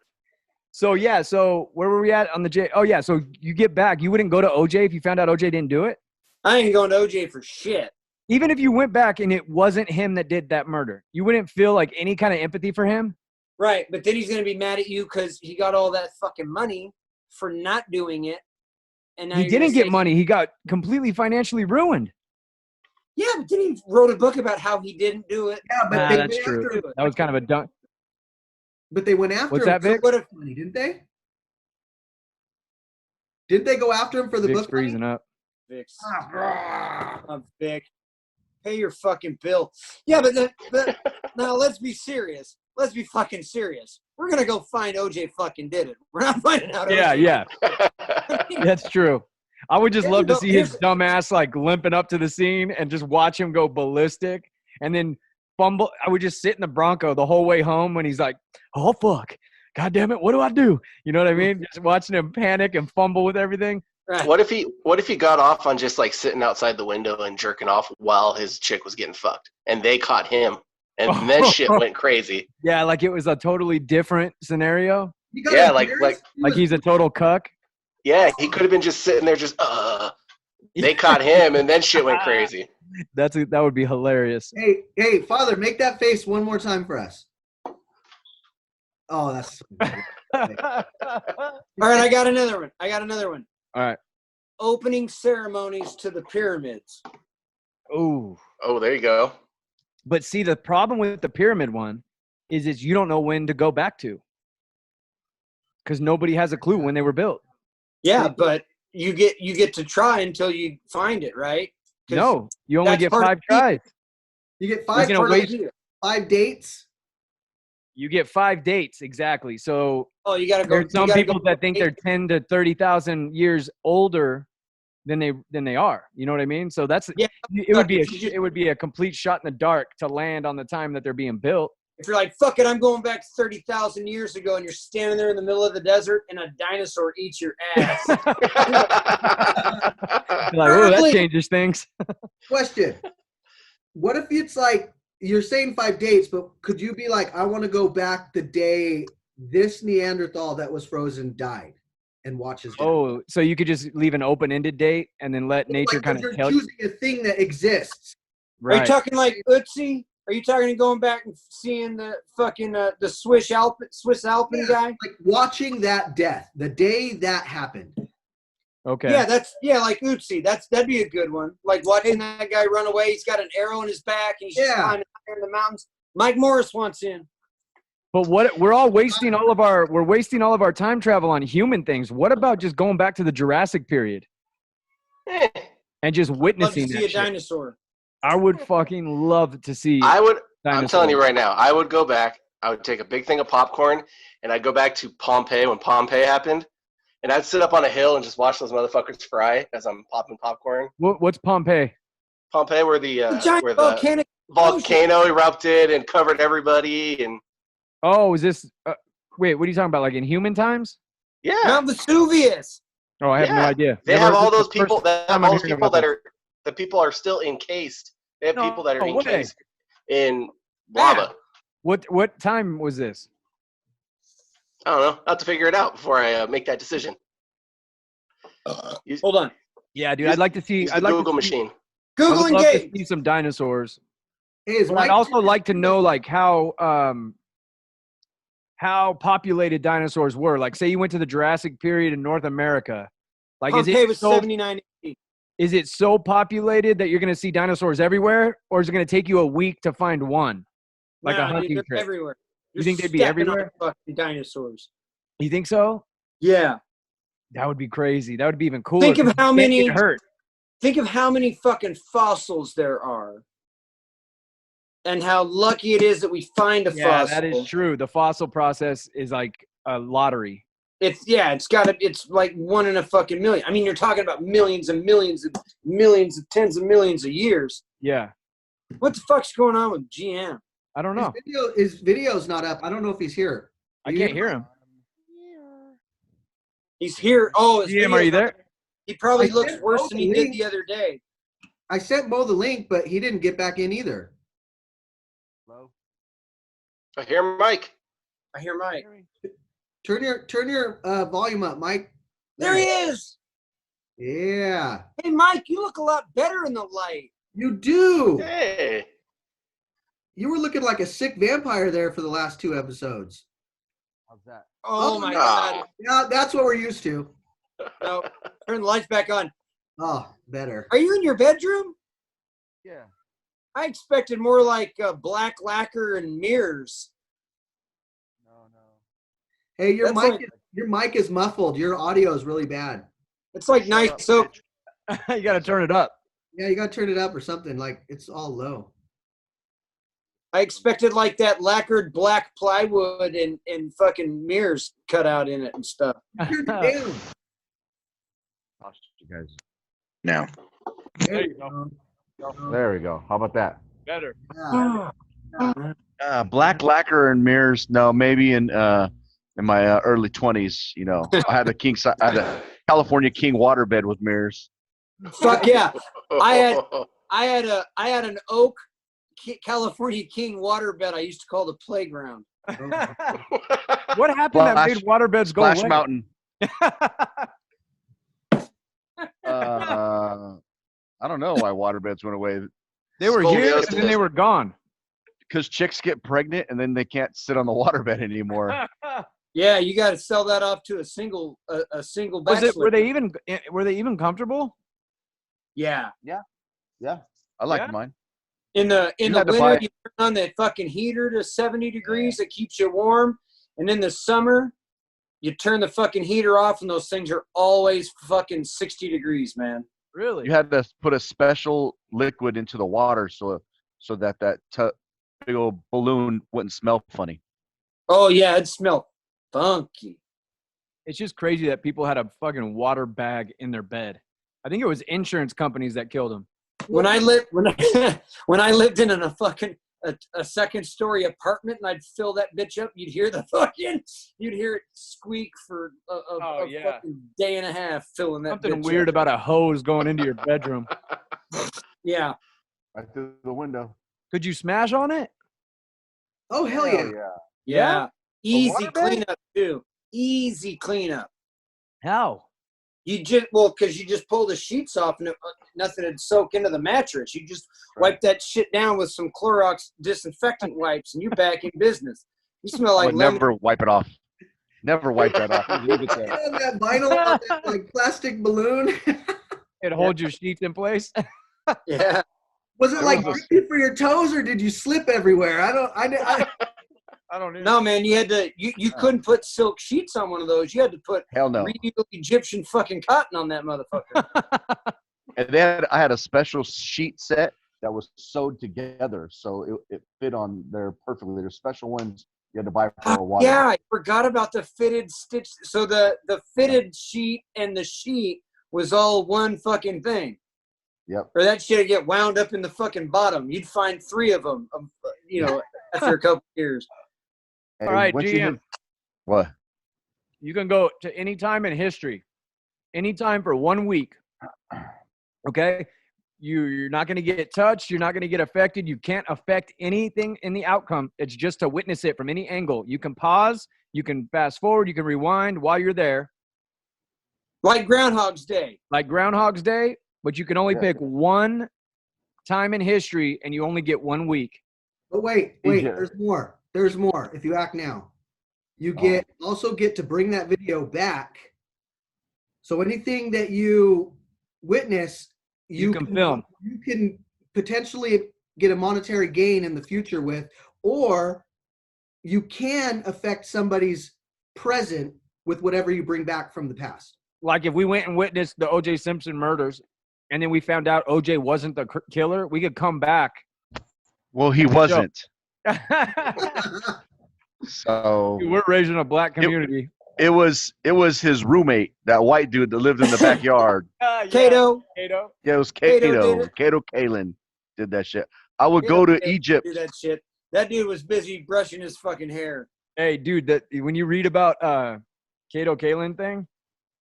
So yeah, so where were we at on the J? Oh yeah, so you get back. You wouldn't go to OJ if you found out OJ didn't do it? I ain't going to OJ for shit. Even if you went back and it wasn't him that did that murder, you wouldn't feel like any kind of empathy for him? Right, but then he's going to be mad at you because he got all that fucking money for not doing it. And now He you're gonna didn't get say- money. He got completely financially ruined. Yeah, but then he wrote a book about how he didn't do it. yeah, but Nah, they that's went true. after him. That was kind of a dunk. But they went after What's him. that, for Vic? What if money, didn't they? Did they go after him for the Vic's book money? freezing up. Vic's Ah, Vic, pay your fucking bill. Yeah, but now let's be serious. Let's be fucking serious. We're gonna go find OJ fucking did it. We're not finding out. Yeah, OJ. yeah, that's true. I would just love to Here's- see his here's- dumb ass like limping up to the scene and just watch him go ballistic and then fumble. I would just sit in the Bronco the whole way home when he's like, "Oh fuck, god damn it, what do I do?" You know what I mean? Just watching him panic and fumble with everything. Right. What if he got off on just like sitting outside the window and jerking off while his chick was getting fucked, and they caught him, and then shit went crazy. Yeah, like it was a totally different scenario. you got Yeah, a like- Bears? He Like was- he's a total cuck. Yeah, he could have been just sitting there, just They caught him, and then shit went crazy. That would be hilarious. Hey, Father, make that face one more time for us. Oh, that's All right, I got another one. All right. Opening ceremonies to the pyramids. Ooh. Oh, there you go. But see, the problem with the pyramid one is you don't know when to go back to. Because nobody has a clue when they were built. Yeah, but you get to try until you find it, right? 'Cause No, you only that's get part of 5 the- tries. you get You're gonna waste- five dates. You get 5 dates, exactly. So Oh, you gotta go. there's some you gotta people go- that think they're 10 to 30,000 years older than they are. You know what I mean? So that's Yeah, it would be if you just- it would be a complete shot in the dark to land on the time that they're being built. If you're like, fuck it, I'm going back 30,000 years ago, and you're standing there in the middle of the desert, and a dinosaur eats your ass. You're like, oh, that Early- changes things. Question. What if it's like, you're saying 5 dates, but could you be like, I want to go back the day this Neanderthal that was frozen died and watch his death? Oh, so you could just leave an open-ended date and then let nature Like, kind you're of tell you. choosing a thing that exists. Are you Right. talking like Ötzi? Are you talking going back and seeing the fucking the Swiss Alpine Yeah. guy? Like watching that death, the day that happened. Okay. Yeah, like Ötzi. That'd be a good one. Like watching that guy run away. He's got an arrow in his back, and he's just Yeah. climbing there in the mountains. Mike Morris wants in. But we're wasting all of our time travel on human things. What about just going back to the Jurassic period Eh, and just Love to witnessing see that a shit? dinosaur. I would fucking love to see I'm dinosaurs. telling you right now, I would go back. I would take a big thing of popcorn, and I'd go back to Pompeii when Pompeii happened, and I'd sit up on a hill and just watch those motherfuckers fry as I'm popping popcorn. What's Pompeii? Pompeii, where the The giant where the volcanic. volcano erupted and covered everybody, and Oh, is this? Wait, what are you talking about? Like in human times? Yeah. Mount Vesuvius. Oh, I have no Yeah. idea. They Never have heard all this. those The first people that have time all I'm those hearing people about that this. are the people are still encased. They have people that are No way. encased in lava. What time was this? I don't know. I'll have to figure it out before I make that decision. Use, Hold on. Yeah, dude. use- I'd like to see. use the I'd like Google to see, machine. I Google would love to engage. see some dinosaurs. Hey, is But I'd Mike also like to know like how populated dinosaurs were. Like, say you went to the Jurassic period in North America. Like, Pompeii was 79 AD. is it so populated that you're going to see dinosaurs everywhere, or is it going to take you a week to find one? Like a Nah, dude, hunting they're trip. everywhere. You You're think they'd be stepping on everywhere? fucking dinosaurs. You think so? Yeah. That would be crazy. That would be even cooler. Think of 'cause how you can't many- get hurt. Think of how many fucking fossils there are. And how lucky it is that we find a Yeah, fossil. that is true. The fossil process is like a lottery. It's like 1 in a fucking million. I mean, you're talking about millions and millions and millions of tens of millions of years. Yeah, What the fuck's going on with GM? I don't know. his video's not up. I don't know if he's here. I can't hear him. He's here. Oh, his GM, are you video's there? He probably I looks sent worse both than he did links. the other day. I sent Mo the link, but he didn't get back in either. I hear Mike. I hear Mike. Turn your volume up, Mike. There he is. Yeah, Hey, Mike, you look a lot better in the light. you do. Hey. You were looking like a sick vampire there for the last 2 episodes. How's that? Oh, my no. God. Yeah, that's what we're used to. No, turn the lights back on. Oh, better. Are you in your bedroom? Yeah. I expected more like black lacquer and mirrors. No. Hey, your That's mic is muffled. Your audio is really bad. It's like nice soap. You got to turn it up. Yeah, you gotta turn it up or something. Like it's all low. I expected like that lacquered black plywood and fucking mirrors cut out in it and stuff. Turn it down. You guys. Now, There you go. there we go. How about that? Better. Yeah. Black lacquer and mirrors. No, maybe in my early 20s. You know, I had a California King waterbed with mirrors. Fuck yeah. I had an oak California King waterbed I used to call the playground. What happened that Splash- made waterbeds go Splash away? Mountain. I don't know why waterbeds went away. They were here and Scoliosis. then they were gone. Because chicks get pregnant and then they can't sit on the waterbed anymore. Yeah, you got to sell that off to a single bachelor. Were they even comfortable? Yeah. Yeah, I like Yeah? mine. In the You had to winter, buy- you turn on the fucking heater to 70 degrees that keeps you warm, and in the summer, you turn the fucking heater off, and those things are always fucking 60 degrees, man. Really? You had to put a special liquid into the water so that big old balloon wouldn't smell funny. Oh yeah, it smelled funky. It's just crazy that people had a fucking water bag in their bed. I think it was insurance companies that killed them. When I lived in a second story apartment and I'd fill that bitch up, you'd hear it squeak for a yeah. fucking day and a half filling that Something bitch weird up. about a hose going into your bedroom. Yeah. Right through the window. Could you smash on it? Oh hell yeah. Yeah. Easy waterbed? cleanup too. Easy cleanup. How? Because you just pull the sheets off and nothing would soak into the mattress. You just wipe that shit down with some Clorox disinfectant wipes and you're back in business. You smell I like would lemon. never wipe it off. Never wipe that off. Leave it there. Yeah, that vinyl on that like plastic balloon. It holds your sheets in place. Yeah. Was it like There was grippy for your toes, or did you slip everywhere? I I don't know. No, man, you had to. You couldn't put silk sheets on one of those. You had to put Hell no. real Egyptian fucking cotton on that motherfucker. And I had a special sheet set that was sewed together, so it fit on there perfectly. There's special ones you had to buy for a water. Yeah, I forgot about the fitted stitch. So the fitted sheet and the sheet was all one fucking thing. Yep. Or that shit would get wound up in the fucking bottom. You'd find 3 of them, after a couple years. And All right, once GM. you hit- what? You can go to any time in history, any time for 1 week. Okay? You're not going to get touched. You're not going to get affected. You can't affect anything in the outcome. It's just to witness it from any angle. You can pause. You can fast forward. You can rewind while you're there. Like Groundhog's Day. Like Groundhog's Day, but you can only pick one time in history, and you only get 1 week. But wait, Egypt. there's more. There's more. If you act now, you also get to bring that video back. So anything that you witness, You can film. You can potentially get a monetary gain in the future with, or you can affect somebody's present with whatever you bring back from the past. Like if we went and witnessed the O.J. Simpson murders, and then we found out O.J. wasn't the killer, we could come back. Well, he wasn't. So Dude, we're raising a black community. it was his roommate, that white dude that lived in the backyard. Kato. Kato. Yeah, it was Kato did Kato. it. Kato Kalin did that shit. I would go to Egypt. Do that shit. That dude was busy brushing his fucking hair. Hey, dude, that when you read about Kato Kalin thing,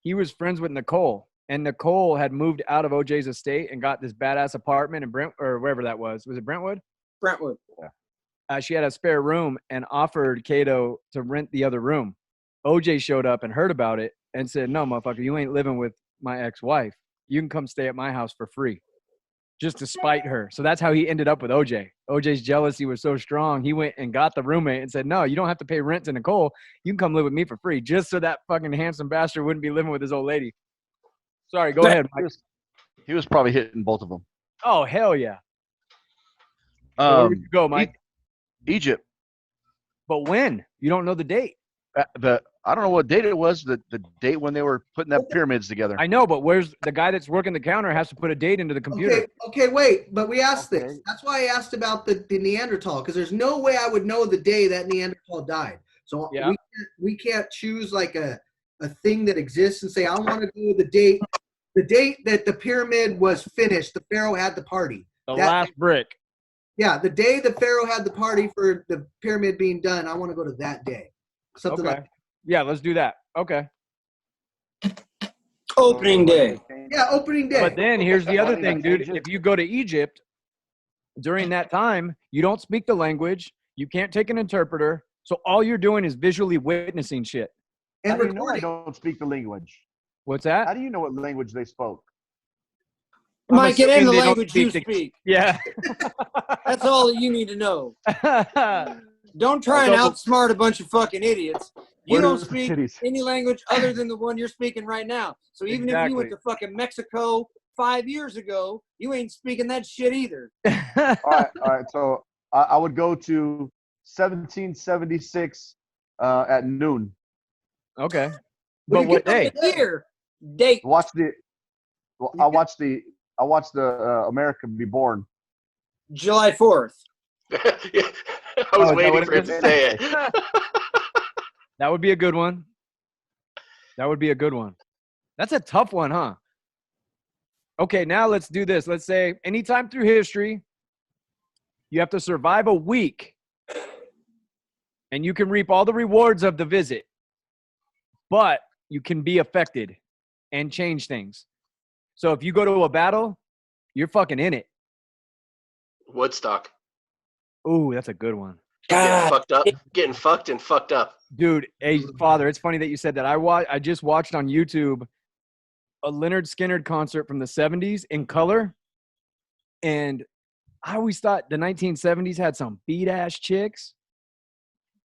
he was friends with Nicole, and Nicole had moved out of OJ's estate and got this badass apartment in Brent or wherever that was. Was it Brentwood? Brentwood. She had a spare room and offered Kato to rent the other room. OJ showed up and heard about it and said, "No, motherfucker, you ain't living with my ex-wife. You can come stay at my house for free," just to spite her. So that's how he ended up with OJ. OJ's jealousy was so strong, he went and got the roommate and said, "No, you don't have to pay rent to Nicole. You can come live with me for free," just so that fucking handsome bastard wouldn't be living with his old lady. Sorry, go ahead, Mike. He was probably hitting both of them. Oh, hell yeah. So where would you go, Mike? Egypt. But when? You don't know the date. I don't know what date it was. The date when they were putting that pyramids together. I know, but where's the guy that's working the counter has to put a date into the computer. Okay, wait. But we asked Okay. this. That's why I asked about the Neanderthal, because there's no way I would know the day that Neanderthal died. So Yeah. we can't choose like a thing that exists and say, I want to do the date that the pyramid was finished, the Pharaoh had the party. The That- last brick. Yeah, the day the Pharaoh had the party for the pyramid being done, I want to go to that day. Something Okay. like Yeah, let's do that. Okay. Opening day. yeah, opening day. But then here's the other thing, dude. If you go to Egypt during that time, you don't speak the language. You can't take an interpreter. So all you're doing is visually witnessing shit. and How do you know I recording. don't speak the language? What's How that? do you know what language they spoke? I'm Mike, get in assuming the they don't language you speak the- speak. Yeah. That's all that you need to know. Don't try and outsmart a bunch of fucking idiots. You Where don't do the speak cities- any language other than the one you're speaking right now. So even if you went to fucking Mexico 5 years ago, you ain't speaking that shit either. All right. So I would go to 1776 at noon. Okay. Well, But you what get day? the Year, date, Watch the. Well, I watched the America Be Born. July 4th. Yeah, I was Oh, is that waiting what for it him to is? say it. That would be a good one. That would be a good one. That's a tough one, huh? Okay, now let's do this. Let's say anytime through history, you have to survive a week, and you can reap all the rewards of the visit, but you can be affected and change things. So if you go to a battle, you're fucking in it. Woodstock. Ooh, that's a good one. Getting fucked up. Getting fucked and fucked up. Dude, hey, Father, it's funny that you said that. I just watched on YouTube a Leonard Skinner concert from the 70s in color. And I always thought the 1970s had some beat-ass chicks.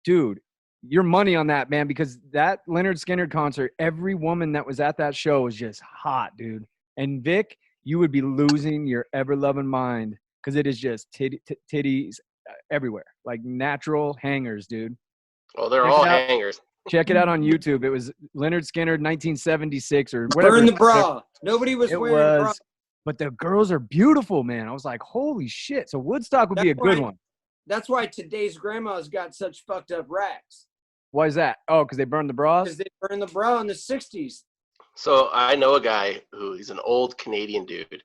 Dude, your money on that, man, because that Leonard Skinner concert, every woman that was at that show was just hot, dude. And Vic, you would be losing your ever-loving mind because it is just titties everywhere, like natural hangers, dude. Well, they're Check all it out. hangers. Check it out on YouTube. It was Leonard Skinner, 1976 or whatever. Burn the bra. Nobody was It wearing a bra. was, but the girls are beautiful, man. I was like, holy shit. So Woodstock would be a That's good why- one. That's why today's grandmas got such fucked up racks. Why is that? Oh, because they burned the bras? Because they burned the bra in the 60s. So I know a guy who he's an old Canadian dude,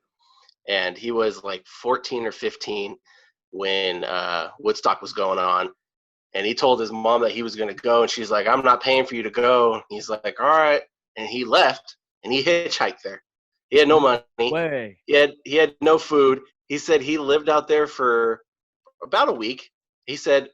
and he was like 14 or 15 when Woodstock was going on, And he told his mom that he was going to go, and she's like, I'm not paying for you to go. He's like, all right. And he left, and he hitchhiked there. He had no money. Way. He had no food. He said he lived out there for about a week. He said,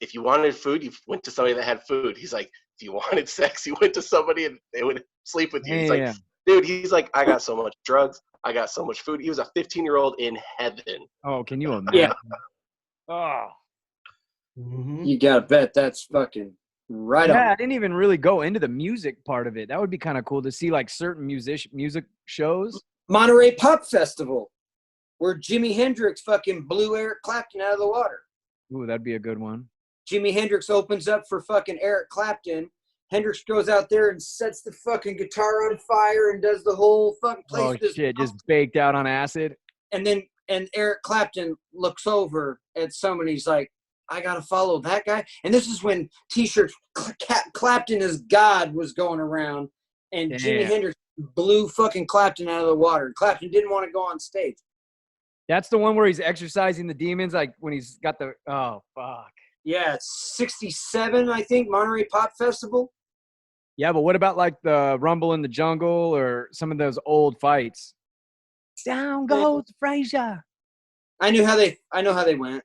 if you wanted food, you went to somebody that had food. He's like, if you wanted sex, you went to somebody and they would sleep with you. He's like, Damn. dude, he's like, I got so much drugs. I got so much food. He was a 15-year-old in heaven. Oh, can you imagine? Yeah. Oh. Mhm. You gotta bet that's fucking right Yeah, I on. didn't even really go into the music part of it. That would be kind of cool to see like certain music shows. Monterey Pop Festival, where Jimi Hendrix fucking blew Eric Clapton out of the water. Ooh, that'd be a good one. Jimi Hendrix opens up for fucking Eric Clapton. Hendrix goes out there and sets the fucking guitar on fire and does the whole fucking place. Oh with shit, his just baked out on acid. and Eric Clapton looks over at someone. He's like, I gotta follow that guy. And this is when T-shirts Clapton is God was going around, and Jimi Damn. Hendrix blew fucking Clapton out of the water. Clapton didn't want to go on stage. That's the one where he's exercising the demons, like when he's got the fuck. Yeah, it's 67, I think, Monterey Pop Festival. Yeah, but what about like the Rumble in the Jungle or some of those old fights? Down goes Frazier. I know how they went.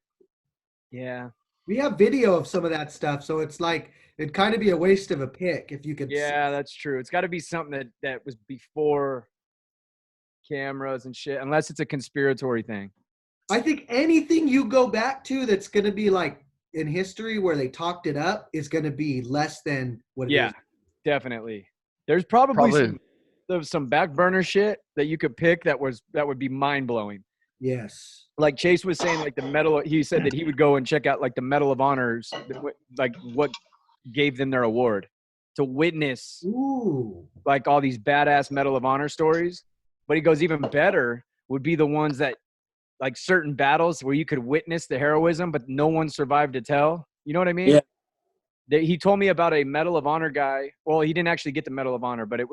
Yeah. We have video of some of that stuff, so it's like it'd kind of be a waste of a pick if you could. Yeah, that's true. It's got to be something that was before cameras and shit, unless it's a conspiratory thing. I think anything you go back to that's going to be like in history where they talked it up is going to be less than what it Yeah, is. definitely. There's probably some back burner shit that you could pick that would be mind blowing. Yes. Like Chase was saying, like the medal. He said that he would go and check out like the Medal of Honors, like what gave them their award, to witness Ooh. like all these badass Medal of Honor stories. But he goes, even better would be the ones that like certain battles where you could witness the heroism, but no one survived to tell. You know what I mean? Yeah. He told me about a Medal of Honor guy. Well, he didn't actually get the Medal of Honor, but I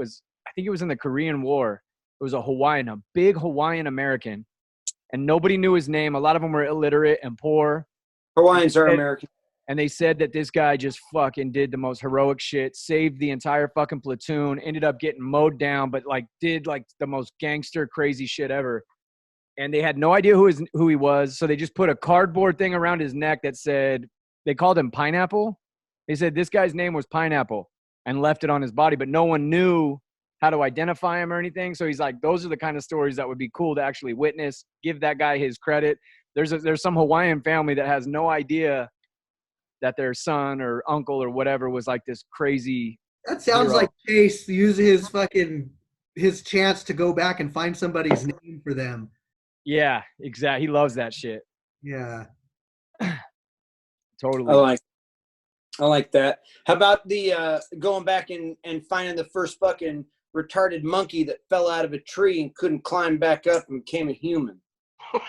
think it was in the Korean War. It was a big Hawaiian American, and nobody knew his name. A lot of them were illiterate and poor. Hawaiians are American. And they said that this guy just fucking did the most heroic shit, saved the entire fucking platoon, ended up getting mowed down, but like did like the most gangster crazy shit ever. And they had no idea who he was. So they just put a cardboard thing around his neck that said, they called him Pineapple. They said this guy's name was Pineapple and left it on his body, but no one knew how to identify him or anything. So he's like, those are the kind of stories that would be cool to actually witness, give that guy his credit. There's some Hawaiian family that has no idea that their son or uncle or whatever was like this crazy. That sounds hero. like Chase using his chance to go back and find somebody's name for them. Yeah, exactly. He loves that shit. Yeah. Totally. I like that. How about the going back and finding the first fucking retarded monkey that fell out of a tree and couldn't climb back up and became a human? You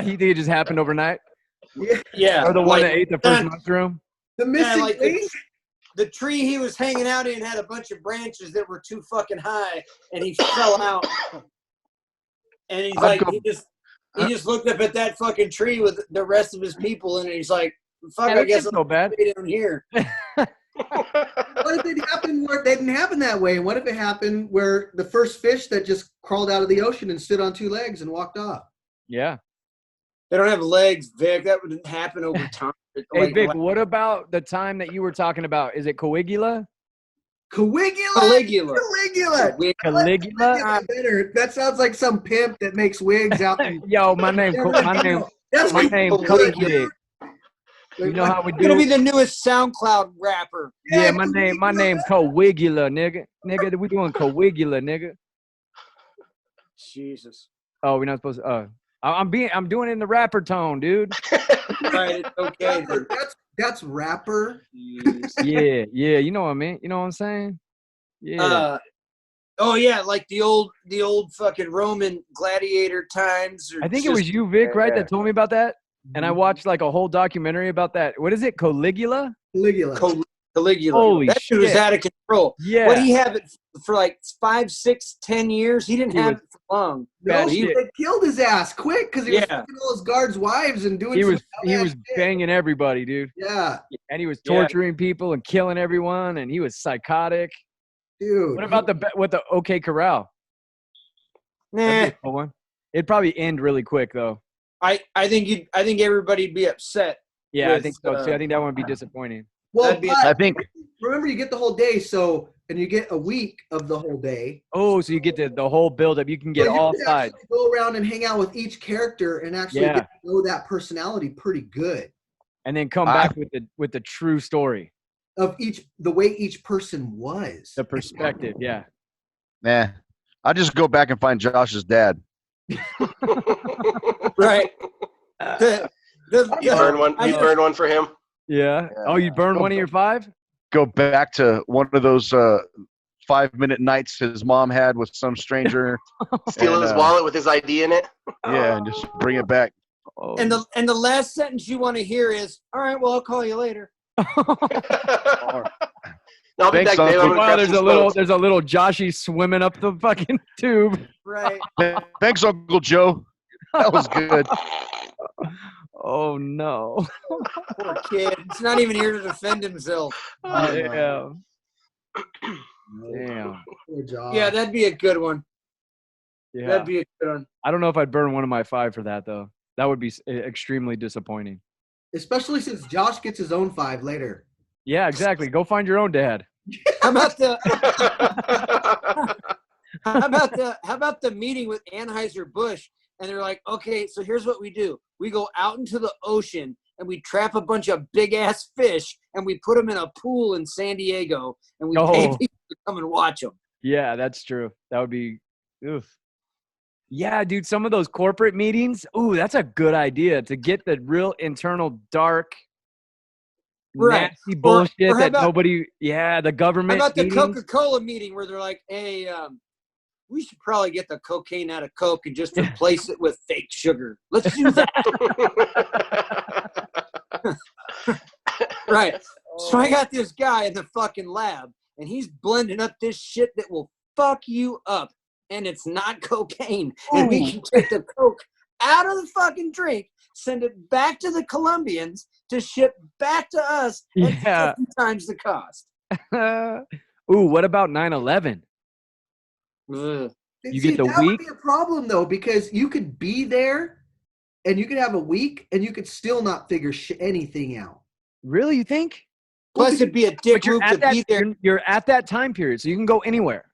think it just happened overnight? Yeah. Or the one like, that ate the first mushroom? The missing like link? the tree he was hanging out in had a bunch of branches that were too fucking high, and he fell out. And he's like, he just looked up at that fucking tree with the rest of his people, and he's like, "Fuck, Yeah, I guess so bad. stay down here." What if it happened where they didn't happen that way? What if it happened where the first fish that just crawled out of the ocean and stood on two legs and walked off? Yeah. They don't have legs, Vic. That would happen over time. Hey, Vic, what about the time that you were talking about? Is it Caligula? Caligula? Caligula. Caligula. Caligula? Better. That sounds like some pimp that makes wigs out in Yo, my name Caligula. You know how we Gonna be do? the newest SoundCloud rapper. Yeah, my name Caligula, nigga. Nigga, we doing Caligula, nigga. Jesus. Oh, we're not supposed to. I'm doing it in the rapper tone, dude. Right, it's okay. Rapper. That's rapper. Yeah. You know what I mean? You know what I'm saying? Yeah. Oh yeah, like the old fucking Roman gladiator times. Or I think it was you, Vic, right, Yeah. that told me about that. And I watched like a whole documentary about that. What is it? Caligula? Caligula. Caligula. Holy That dude was shit. out of control. Yeah. What, he have it for like 5, 6, 10 years? He didn't He have was- it for long. No, Bad he shit. they killed his ass quick because he was Yeah. fucking all his guards' wives and doing He some was dumbass shit. banging everybody, dude. Yeah, And he was Yeah. torturing people and killing everyone, and he was psychotic. dude. What about the OK Corral? Nah, That'd be a cool one. It'd probably end really quick though. I think everybody'd be upset. Yeah, I With, think so too. I think that one would be disappointing. Well, that'd be- but I think remember you get the whole day, so and you get a week of the whole day. Oh, so you get the whole build up. You can get So you all can sides. actually go around and hang out with each character and actually Yeah. get to know that personality pretty good And then come I- back with the true story. of the way each person was. The perspective, yeah. nah. I just go back and find Josh's dad. Right. You burn one. You burn one for him. Yeah. Oh, you burned one of your 5? Go back to one of those 5-minute nights his mom had with some stranger. Steal And, his wallet with his ID in it. Yeah, and just bring it back. Oh. And the last sentence you want to hear is, "All right, well, I'll call you later." No, I'll be Thanks, back, babe. I'm Uncle. gonna Wow, grab there's some a smokes. little Joshy swimming up the fucking tube. Right. Thanks, Uncle Joe. That was good. Oh no. Poor kid. He's not even here to defend himself. Damn. Damn. Good job. Yeah, that'd be a good one. Yeah. That'd be a good one. I don't know if I'd burn one of my 5 for that though. That would be extremely disappointing. Especially since Josh gets his own 5 later. Yeah, exactly. Go find your own dad. How about the how about the meeting with Anheuser-Busch? And they're like, okay, so here's what we do. We go out into the ocean and we trap a bunch of big ass fish and we put them in a pool in San Diego and we pay Oh. people to come and watch them. Yeah, that's true. That would be oof. Yeah, dude, some of those corporate meetings, ooh, that's a good idea to get the real internal dark Right. nasty bullshit or how that about- nobody the How government about the meetings. Coca-Cola meeting where they're like, hey, we should probably get the cocaine out of Coke and just replace it with fake sugar. Let's do that. Right. So I got this guy in the fucking lab, and he's blending up this shit that will fuck you up, and it's not cocaine. And we can take the Coke out of the fucking drink, send it back to the Colombians to ship back to us at Yeah. 50 times the cost. Ooh, what about 9/11? Ugh. You See, get the that would week? be a problem though, because you could be there and you could have a week and you could still not figure anything out. Really, you think? Plus, it'd be a dick But you're move to at that be there. you're at that time period, so you can go anywhere.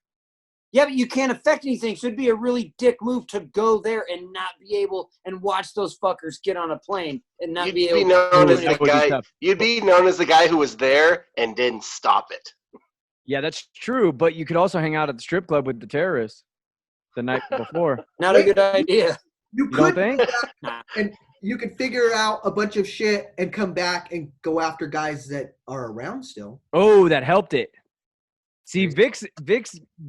Yeah, but you can't affect anything. So it'd be a really dick move to go there and not be able and watch those fuckers get on a plane and not You'd be be able known to as do the That would be guy. tough. You'd be known as the guy who was there and didn't stop it. Yeah, that's true. But you could also hang out at the strip club with the terrorists the night before. Not a good idea. You You don't could think? do that, and you could figure out a bunch of shit and come back and go after guys that are around still. Oh, that helped it. See, Vic's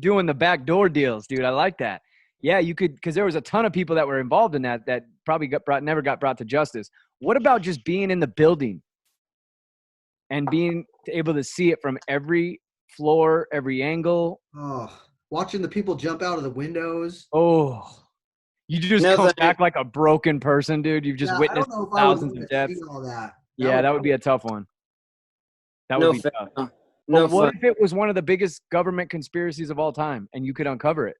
doing the backdoor deals, dude. I like that. Yeah, you could, because there was a ton of people that were involved in that probably never got brought to justice. What about just being in the building and being able to see it from every floor, every angle? Oh, watching the people jump out of the windows. Oh, you just No, come but- back like a broken person, dude. You've just Yeah, witnessed I don't know if I would thousands wanna of deaths. see all that. Yeah, that would be a tough one. That No would be fun. tough. No But what fun. if it was one of the biggest government conspiracies of all time and you could uncover it?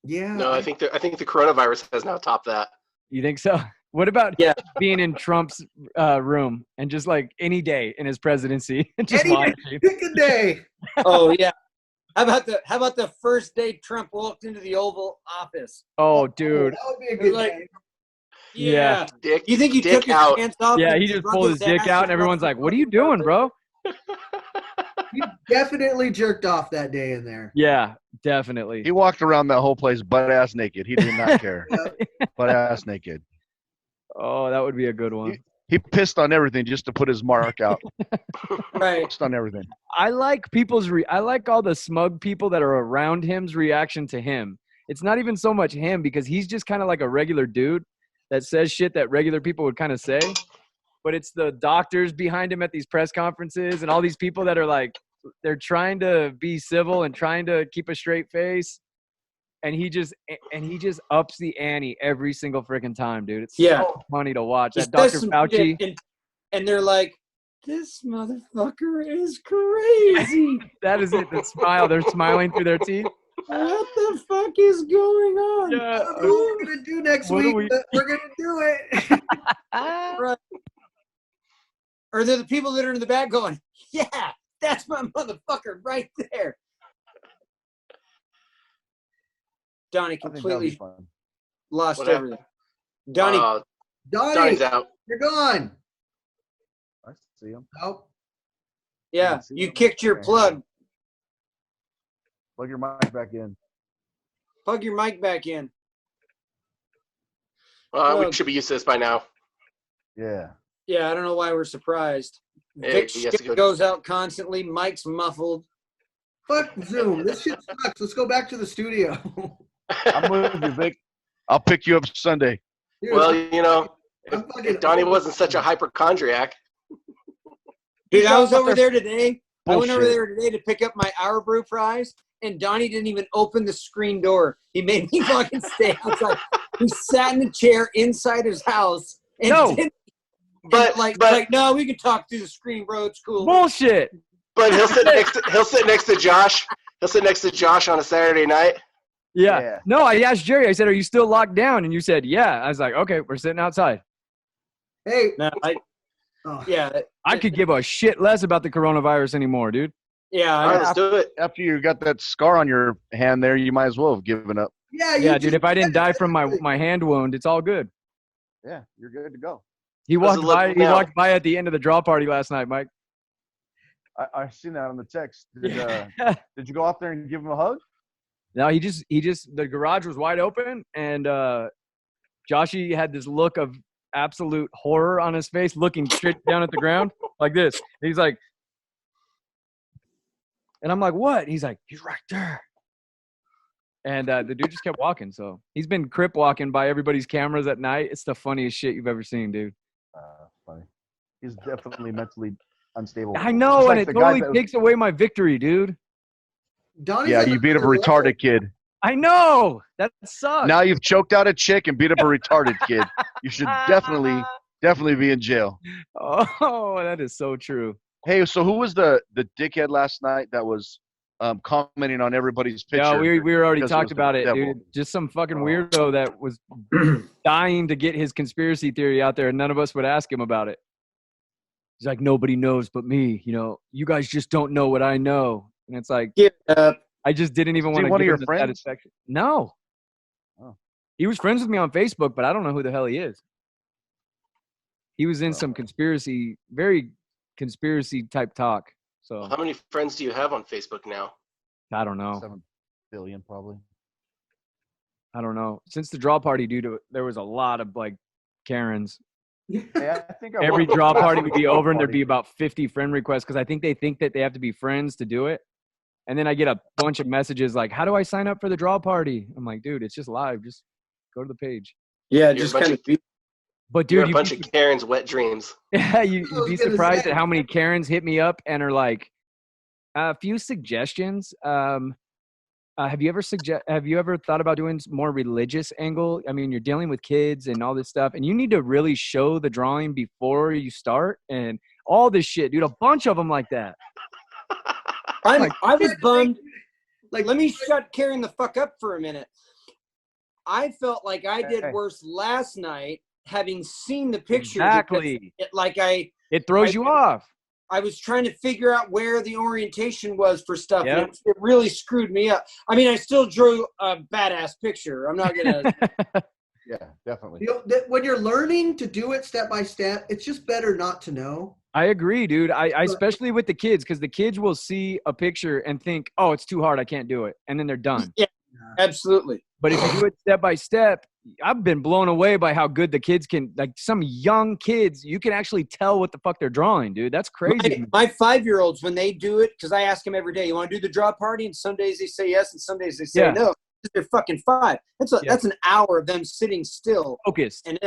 Yeah. No, I think the coronavirus has now topped that. You think so? What about Yeah. being in Trump's room and just like any day in his presidency and just Any day. watching? Pick a day. Oh yeah. How about the first day Trump walked into the Oval Office? Oh, dude. That would be a It good was like- day. Yeah. Dick, You think he Dick took his out. pants off? Yeah, and he just rubbed pulled his dick ass out and everyone's like, what are you doing, bro? You definitely jerked off that day in there. Yeah, definitely. He walked around that whole place butt ass naked. He did not care. Butt ass naked. Oh, that would be a good one. He pissed on everything just to put his mark out. Right. Pissed on everything. I like I like all the smug people that are around him's reaction to him. It's not even so much him because he's just kind of like a regular dude that says shit that regular people would kind of say. but it's the doctors behind him at these press conferences and all these people that are like, they're trying to be civil and trying to keep a straight face. And he just ups the ante every single freaking time, dude. It's so funny to watch. He That Dr. says some Fauci. shit, and they're like, this motherfucker is crazy. That is it. The smile. They're smiling through their teeth. What the fuck is going on? Yeah. I don't know what we're gonna do next What do week, we- but we're gonna do it. Right. Or they're the people that are in the back going, yeah, that's my motherfucker right there. Donnie I think that'll be completely fun. lost What happened? everything. Donnie, Donnie, Donnie's out. you're gone. I see him. Oh, yeah, see you him. kicked your plug. Plug your mic back in. Plug your mic back in. We should be used to this by now. Yeah. Yeah, I don't know why we're surprised. Yeah, Vic he has to shit go- goes out constantly. Mike's muffled. fuck Zoom. This shit sucks. Let's go back to the studio. I'm with you, Vic. I'll pick you up Sunday. Dude, Well, you know, I'm fucking if Donnie over wasn't this. such a hypochondriac, Dude, I He's was out over there- there today. I went over Bullshit. there today to pick up my Our Brew prize, and Donnie didn't even open the screen door. He made me fucking stay outside. He sat in the chair inside his house and No. didn't, But- and like, but- like, no, we can talk through the screen, bro. It's cool. Bullshit. but he'll sit next to Josh. He'll sit next to Josh on a Saturday night. Yeah. Yeah. No, I asked Jerry. I said, "Are you still locked down?" And you said, "Yeah." I was like, "Okay, we're sitting outside." Hey, No, oh, yeah, I could give a shit less about the coronavirus anymore, dude. yeah. All right, I, let's do it. After you got that scar on your hand there, you might as well have given up. yeah, you Yeah, dude. just- If I didn't die from my hand wound, it's all good. Yeah, you're good to go. He How's it walked look by. He now? walked by at the end of the draw party last night, Mike. I seen that on the text. Did you go out there and give him a hug? No, he just the garage was wide open, and Joshy had this look of absolute horror on his face, looking straight down at the ground like this. He's like, and I'm like, "What?" He's like, "He's right there." And the dude just kept walking. So he's been crip walking by everybody's cameras at night. It's the funniest shit you've ever seen, dude. Funny. He's definitely mentally unstable. I know, Just and like it the guy totally that- takes away my victory, dude. Donnie's Yeah, at you beat up a another level. retarded kid. I know. That sucks. Now you've choked out a chick and beat up a retarded kid. You should definitely be in jail. Oh, that is so true. Hey, so who was the dickhead last night that was commenting on everybody's picture? Yeah, we already because it talked was the about it, devil. dude. Just some fucking Oh. weirdo that was dying to get his conspiracy theory out there, and none of us would ask him about it. He's like, nobody knows but me. You know, you guys just don't know what I know. And it's like, give it up. I just didn't even Is want he to one of give your him the friends? satisfaction. No. Oh. He was friends with me on Facebook, but I don't know who the hell he is. He was in some very conspiracy type talk. So How many friends do you have on Facebook now? I don't know. 7 billion probably. I don't know. Since the draw party, dude, there was a lot of like Karens. Hey, I think I Every won the draw last party would be draw over and there'd party. be about 50 friend requests because I think they have to be friends to do it. And then I get a bunch of messages like, how do I sign up for the draw party? I'm like, dude, it's just live. Just go to the page. Yeah, You're just a bunch kind of- of. But You're dude, a you'd bunch be, of Karen's wet dreams. yeah, you'd I was be gonna surprised say. at how many Karens hit me up and are like, a few suggestions. Have you ever thought about doing more religious angle? I mean, you're dealing with kids and all this stuff, and you need to really show the drawing before you start and all this shit, dude. A bunch of them like that. I was bummed. Like, Let me shut Karen the fuck up for a minute. I felt like I did Hey. worse last night, having seen the picture. because Exactly. It It throws you off. I was trying to figure out where the orientation was for stuff. Yeah. And it really screwed me up. I mean, I still drew a badass picture. I'm not gonna. Yeah, definitely. you know, that when you're learning to do it step by step, it's just better not to know. I agree, dude. I especially with the kids, because the kids will see a picture and think, "Oh, it's too hard. I can't do it," and then they're done. Absolutely. But if you do it step by step, I've been blown away by how good the kids can. Like some young kids, you can actually tell what the fuck they're drawing, dude. That's crazy. My 5-year-olds, when they do it, because I ask them every day, you want to do the draw party? And some days they say yes, and some days they say Yeah. no. They're fucking 5. That's an hour of them sitting still. Focused. And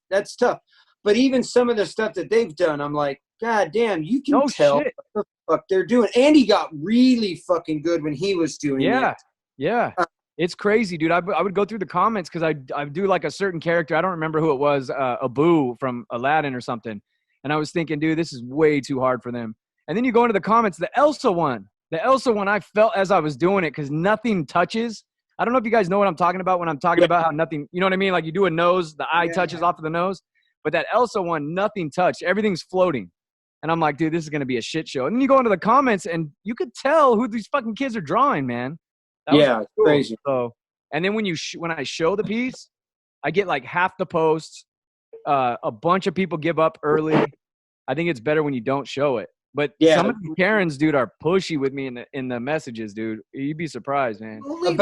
that's tough. But even some of the stuff that they've done, I'm like, God damn, you can No tell shit. what the fuck they're doing. Andy got really fucking good when he was doing Yeah. it. Yeah. It's crazy, dude. I would go through the comments because I do like a certain character. I don't remember who it was, Abu from Aladdin or something. And I was thinking, dude, this is way too hard for them. And then you go into the comments, the Elsa one. The Elsa one, I felt as I was doing it because nothing touches. I don't know if you guys know what I'm talking about when I'm talking about how nothing, you know what I mean? Like you do a nose, the eye touches off of the nose. But that Elsa one, nothing touched. Everything's floating. And I'm like, dude, this is going to be a shit show. And then you go into the comments and you could tell who these fucking kids are drawing, man. That was Yeah, cool. crazy. So, and then when when I show the piece, I get like half the posts. A bunch of people give up early. I think it's better when you don't show it. But Yeah. some of the Karens, dude, are pushy with me in the messages, dude. You'd be surprised, man. Only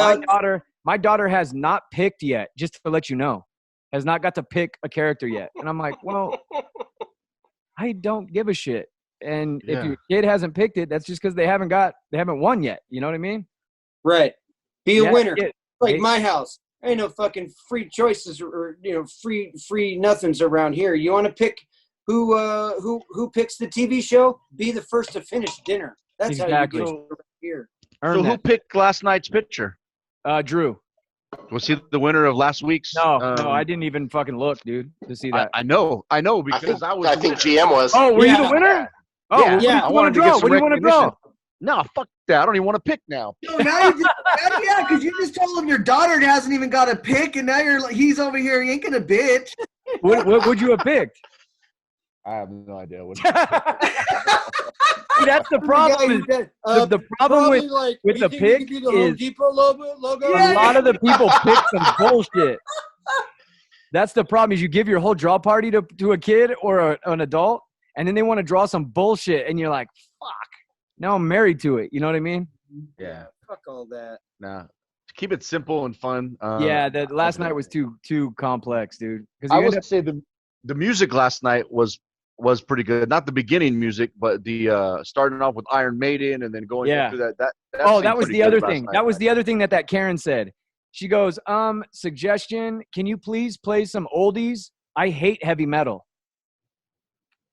My daughter has not picked yet, just to let you know. Has not got to pick a character yet. And I'm like, well, I don't give a shit. And if your kid hasn't picked it, that's just because they haven't won yet. You know what I mean? Right. Be a winner. Yeah, Like my house. Ain't no fucking free choices or free nothings around here. You want to pick who picks the TV show? Be the first to finish dinner. That's Exactly. how you do it around here. earn So who that. picked last night's picture? Drew. Was he the winner of last week's? No, I didn't even fucking look, dude, to see that. I know, I because think, I was. I the think winner. GM was. Oh, were you Yeah. the winner? Oh, Yeah. what do Yeah. you I want wanted to to get draw? some What do you want to recognition. draw? No, fuck that. I don't even want to pick now. No, now you just, because you just told him your daughter hasn't even got a pick, and now he's over here. He ain't gonna bitch. What would you have picked? I have no idea. What See, that's the problem. Is, the problem with the pick is Depot logo. a lot of the people pick some bullshit. That's the problem. Is you give your whole draw party to a kid or an adult, and then they want to draw some bullshit, and you're like, fuck. Now I'm married to it. You know what I mean? Yeah. Fuck all that. Nah. Keep it simple and fun. Yeah. The last night was too complex, dude. Because I would say the music last night was pretty good. Not the beginning music, but the starting off with Iron Maiden and then going Yeah. through that. Oh, seemed that was pretty the good other last thing. night. That was the other thing that Karen said. She goes, suggestion, can you please play some oldies? I hate heavy metal.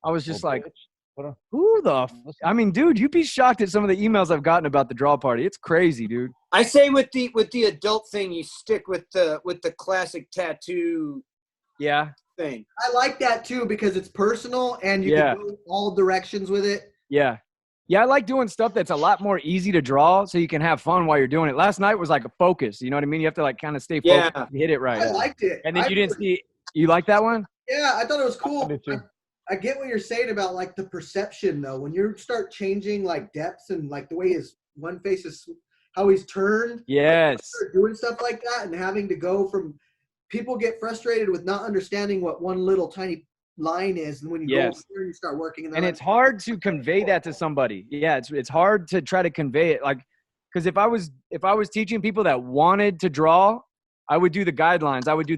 I was just Oh, like, bitch. Hold on. who the I mean, dude, you'd be shocked at some of the emails I've gotten about the draw party. It's crazy, dude. I say with the adult thing, you stick with the classic tattoo Yeah. thing. I like that too because it's personal and you Yeah. can go all directions with it. Yeah. Yeah, I like doing stuff that's a lot more easy to draw so you can have fun while you're doing it. Last night was like a focus. You know what I mean? You have to like kind of stay focused Yeah. to hit it right. I liked it. And then I you didn't see – you like that one? Yeah, I thought it was cool. I did too. I get what you're saying about like the perception though. When you start changing like depths and like the way his one face is, how he's turned, Yes. start doing stuff like that and having to go from people get frustrated with not understanding what one little tiny line is, and when you Yes. go there and you start working, And it's hard to convey that to somebody. Yeah, it's hard to try to convey it. Like, because if I was teaching people that wanted to draw, I would do the guidelines. I would do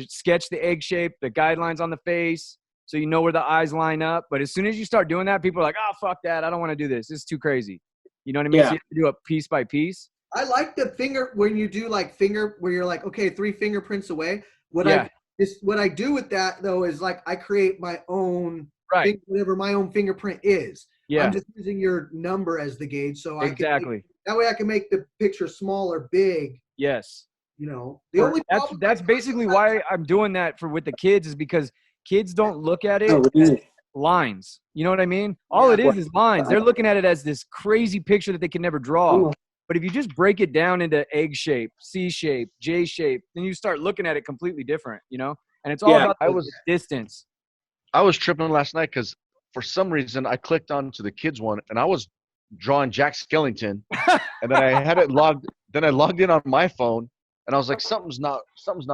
sketch the egg shape, the guidelines on the face, so you know where the eyes line up. But as soon as you start doing that, people are like, oh, fuck that. I don't want to do this. This is too crazy. You know what I mean? Yeah. So you have to do it piece by piece. I like the finger when you do like finger where you're like, okay, 3 fingerprints away. What I do with that though is like I create my own Right. whatever my own fingerprint is. Yeah, I'm just using your number as the gauge, so exactly. that way I can make the picture small or big. Yes. You know, the only problem That's basically why I'm doing that with the kids, is because kids don't look at it Oh, as lines. You know what I mean? All it is lines. They're looking at it as this crazy picture that they can never draw. But if you just break it down into egg shape, C shape, J shape, then you start looking at it completely different, you know? And it's all about the distance. I was tripping last night because for some reason I clicked onto the kids one and I was drawing Jack Skellington, and then I had it logged. Then I logged in on my phone, and I was like, something's not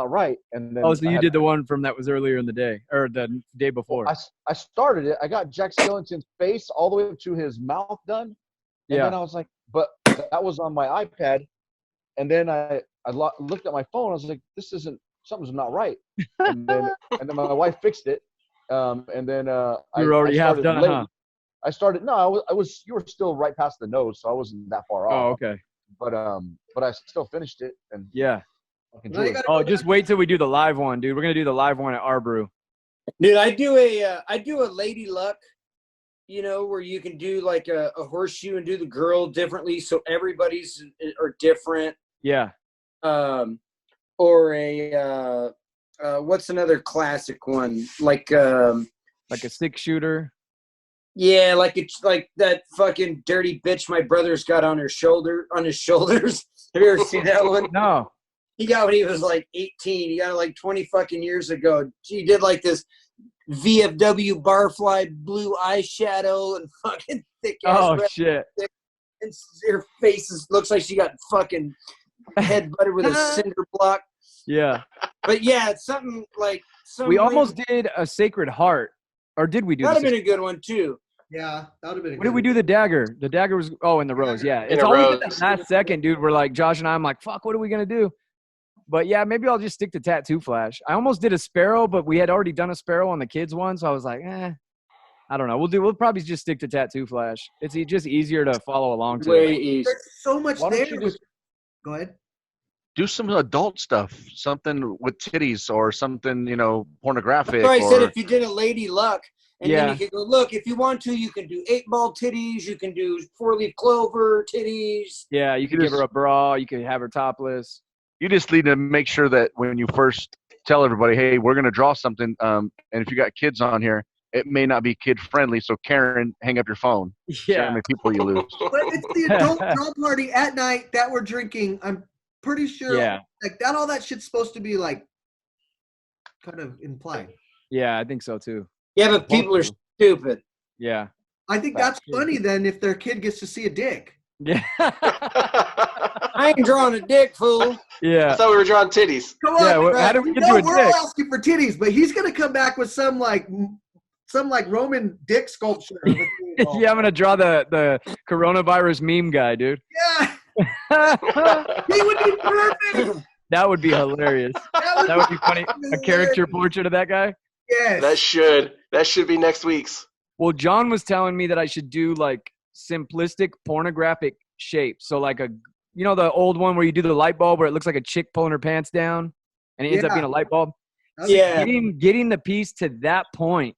right. And then So you did the one from that was earlier in the day or the day before. I started it. I got Jack Skellington's face all the way up to his mouth done, and then I was like, but that was on my iPad, and then I looked at my phone. I was like, something's not right. And then my wife fixed it. And then you were already half done, huh? I started. No, I was. You were still right past the nose, so I wasn't that far off. Oh, okay. But I still finished it, and Yeah. Now you gotta Oh, go just wait till we do the live one, dude. We're gonna do the live one at Arbrew. Dude, I do a Lady Luck, where you can do like a horseshoe and do the girl differently, so everybody's are different. Yeah. Or a what's another classic one? Like a 6-shooter. Yeah, like it's like that fucking dirty bitch my brother's got on his shoulders. Have you ever seen that one? No. He got when he was like 18. He got it like 20 fucking years ago. He did like this VFW barfly blue eyeshadow and fucking thick ass. Oh shit. And her face looks like she got fucking head butted with a cinder block. Yeah. But yeah, it's something like we almost did a Sacred Heart. Or did we do that? Would have been a good one too. Yeah, that would have been. When did we do the dagger? The dagger was in the rose. Yeah, it's a always rose. at the last second, dude. We're like Josh and I'm like, fuck, what are we gonna do? But yeah, maybe I'll just stick to Tattoo Flash. I almost did a sparrow, but we had already done a sparrow on the kids one, so I was like, I don't know. We'll probably just stick to Tattoo Flash. It's just easier to follow along to. Way easy. There's so much Why don't there. you just Go ahead. do some adult stuff, something with titties or something, pornographic. So I said or, if you did a Lady Luck, and then you could go, look, if you want to, you can do 8-ball titties, you can do 4-leaf clover titties. Yeah, you could give her a bra. You could have her topless. you just need to make sure that when you first tell everybody, hey, we're going to draw something, and if you got kids on here, it may not be kid friendly. So Karen, hang up your phone. See how many people you lose. But it's the adult draw party at night that we're drinking. I'm pretty sure. Yeah. Like that, all that shit's supposed to be like kind of implied. Yeah, I think so too. Yeah, but people are stupid. Yeah. I think that's funny then if their kid gets to see a dick. Yeah. I ain't drawing a dick, fool. I Yeah. thought we were drawing titties. Come on, Yeah. bro. How did we get No, to a we're dick? all asking for titties, but he's gonna come back with some like Roman dick sculpture. Yeah, I'm gonna draw the coronavirus meme guy, dude. Yeah, That he would be perfect. would be hilarious. That would be funny. A character portrait of that guy. Yes. That should be next week's. Well, John was telling me that I should do like simplistic pornographic shapes. So like the old one where you do the light bulb where it looks like a chick pulling her pants down and it ends up Yeah. being a light bulb. Yeah. Getting the piece to that point,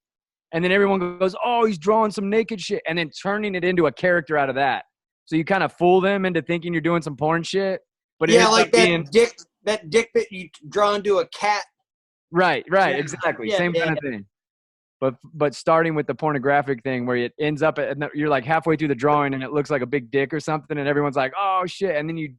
and then everyone goes, "Oh, he's drawing some naked shit," and then turning it into a character out of that. So you kind of fool them into thinking you're doing some porn shit, but it Yeah, ends like up that being dick that you draw into a cat. right, Yeah. exactly, Yeah, same kind of thing. But starting with the pornographic thing where it ends up you're like halfway through the drawing and it looks like a big dick or something, and everyone's like, "Oh shit," and then you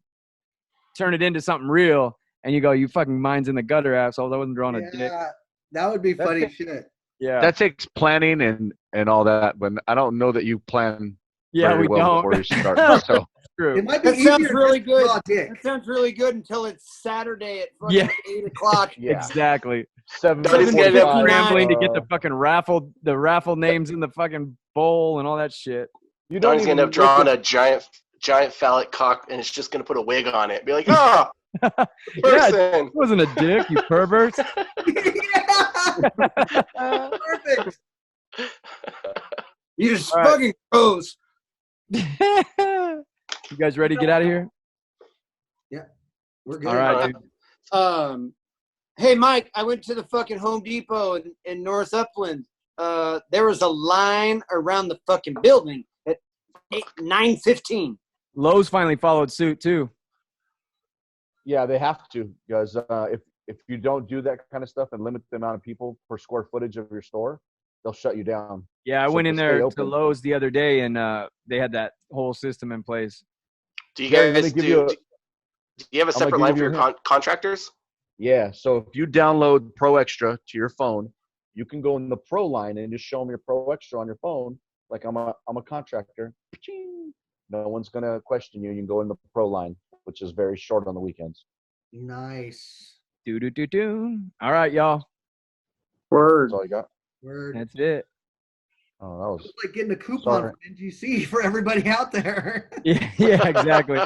turn it into something real, and you go, "You fucking mind's in the gutter, assholes. I wasn't drawing a dick." Yeah, that would be funny shit. Yeah, That takes planning and all that, but I don't know that you plan yeah, very we well don't. before you start. So True. It might be That sounds easier really to good. draw a dick. That sounds really good until it's Saturday at fucking Yeah. 8 o'clock. Yeah. Exactly. 7:45. Scrambling to get the fucking raffle names in the fucking bowl and all that shit. You don't Donnie's gonna end even up drawing look a giant phallic cock, and it's just gonna put a wig on it. Be like, oh, Yeah, person. it wasn't a dick, you perverts. Yeah. Perfect. You just All right. fucking gross. You guys ready to get out of here? We're good. All right, dude. Hey Mike, I went to the fucking Home Depot in North Upland. There was a line around the fucking building at 9:15. Lowe's finally followed suit too. Yeah, they have to, because if you don't do that kind of stuff and limit the amount of people per square footage of your store, they'll shut you down. Yeah, I So went to in stay there to open. Lowe's the other day and they had that whole system in place. Do you Yeah, let guys me give do? you a- Do you have a I'm gonna separate give line you for a your contractors? Yeah, so if you download Pro Extra to your phone, you can go in the Pro line and just show them your Pro Extra on your phone. Like I'm a contractor. Ching. No one's gonna question you. You can go in the Pro line, which is very short on the weekends. Nice. Do. All right, y'all. Word. That's all you got. Word. That's it. Oh, that was It's like getting a coupon Sorry. from NGC for everybody out there. Yeah, exactly.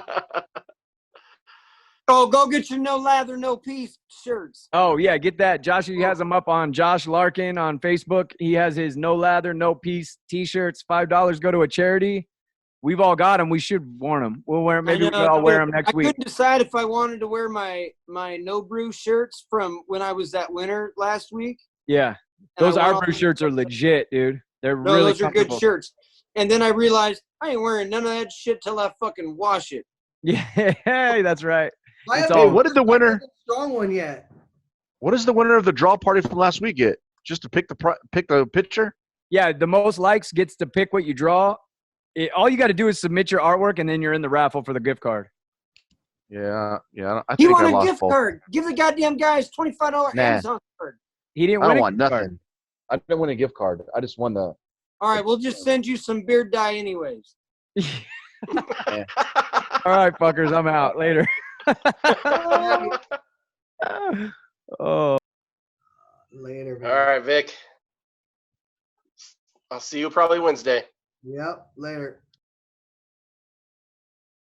Oh, go get your no lather, no peace shirts. Oh, yeah, get that. Josh, he has them up on Josh Larkin on Facebook. He has his No Lather, No Peace t-shirts. $5 go to a charity. We've all got them. We should wear them. We'll wear 'em. Maybe I know, we'll all wear them next I week. couldn't decide if I wanted to wear my No Brew shirts from when I was that winter last week, Yeah. And Those I went Arbor on- shirts are legit, dude. They're No, really those are good comfortable. shirts. And then I realized I ain't wearing none of that shit till I fucking wash it. Yeah, that's right. I It's haven't all- even What did the worn my winner? Golden Strong one yet. What does the winner of the draw party from last week get? Just to pick the picture? Yeah, the most likes gets to pick what you draw. All you got to do is submit your artwork, and then you're in the raffle for the gift card. Yeah. I He think I won a lost gift both. card. Give the goddamn guys $25 Nah. Amazon card. He didn't I win don't a want gift nothing. I didn't win a gift card. I just won the. All right, we'll just send you some beard dye anyways. card. All right, fuckers, I'm out. Later. Oh. Later, man. All right, Vic. I'll see you probably Wednesday. Yep, later.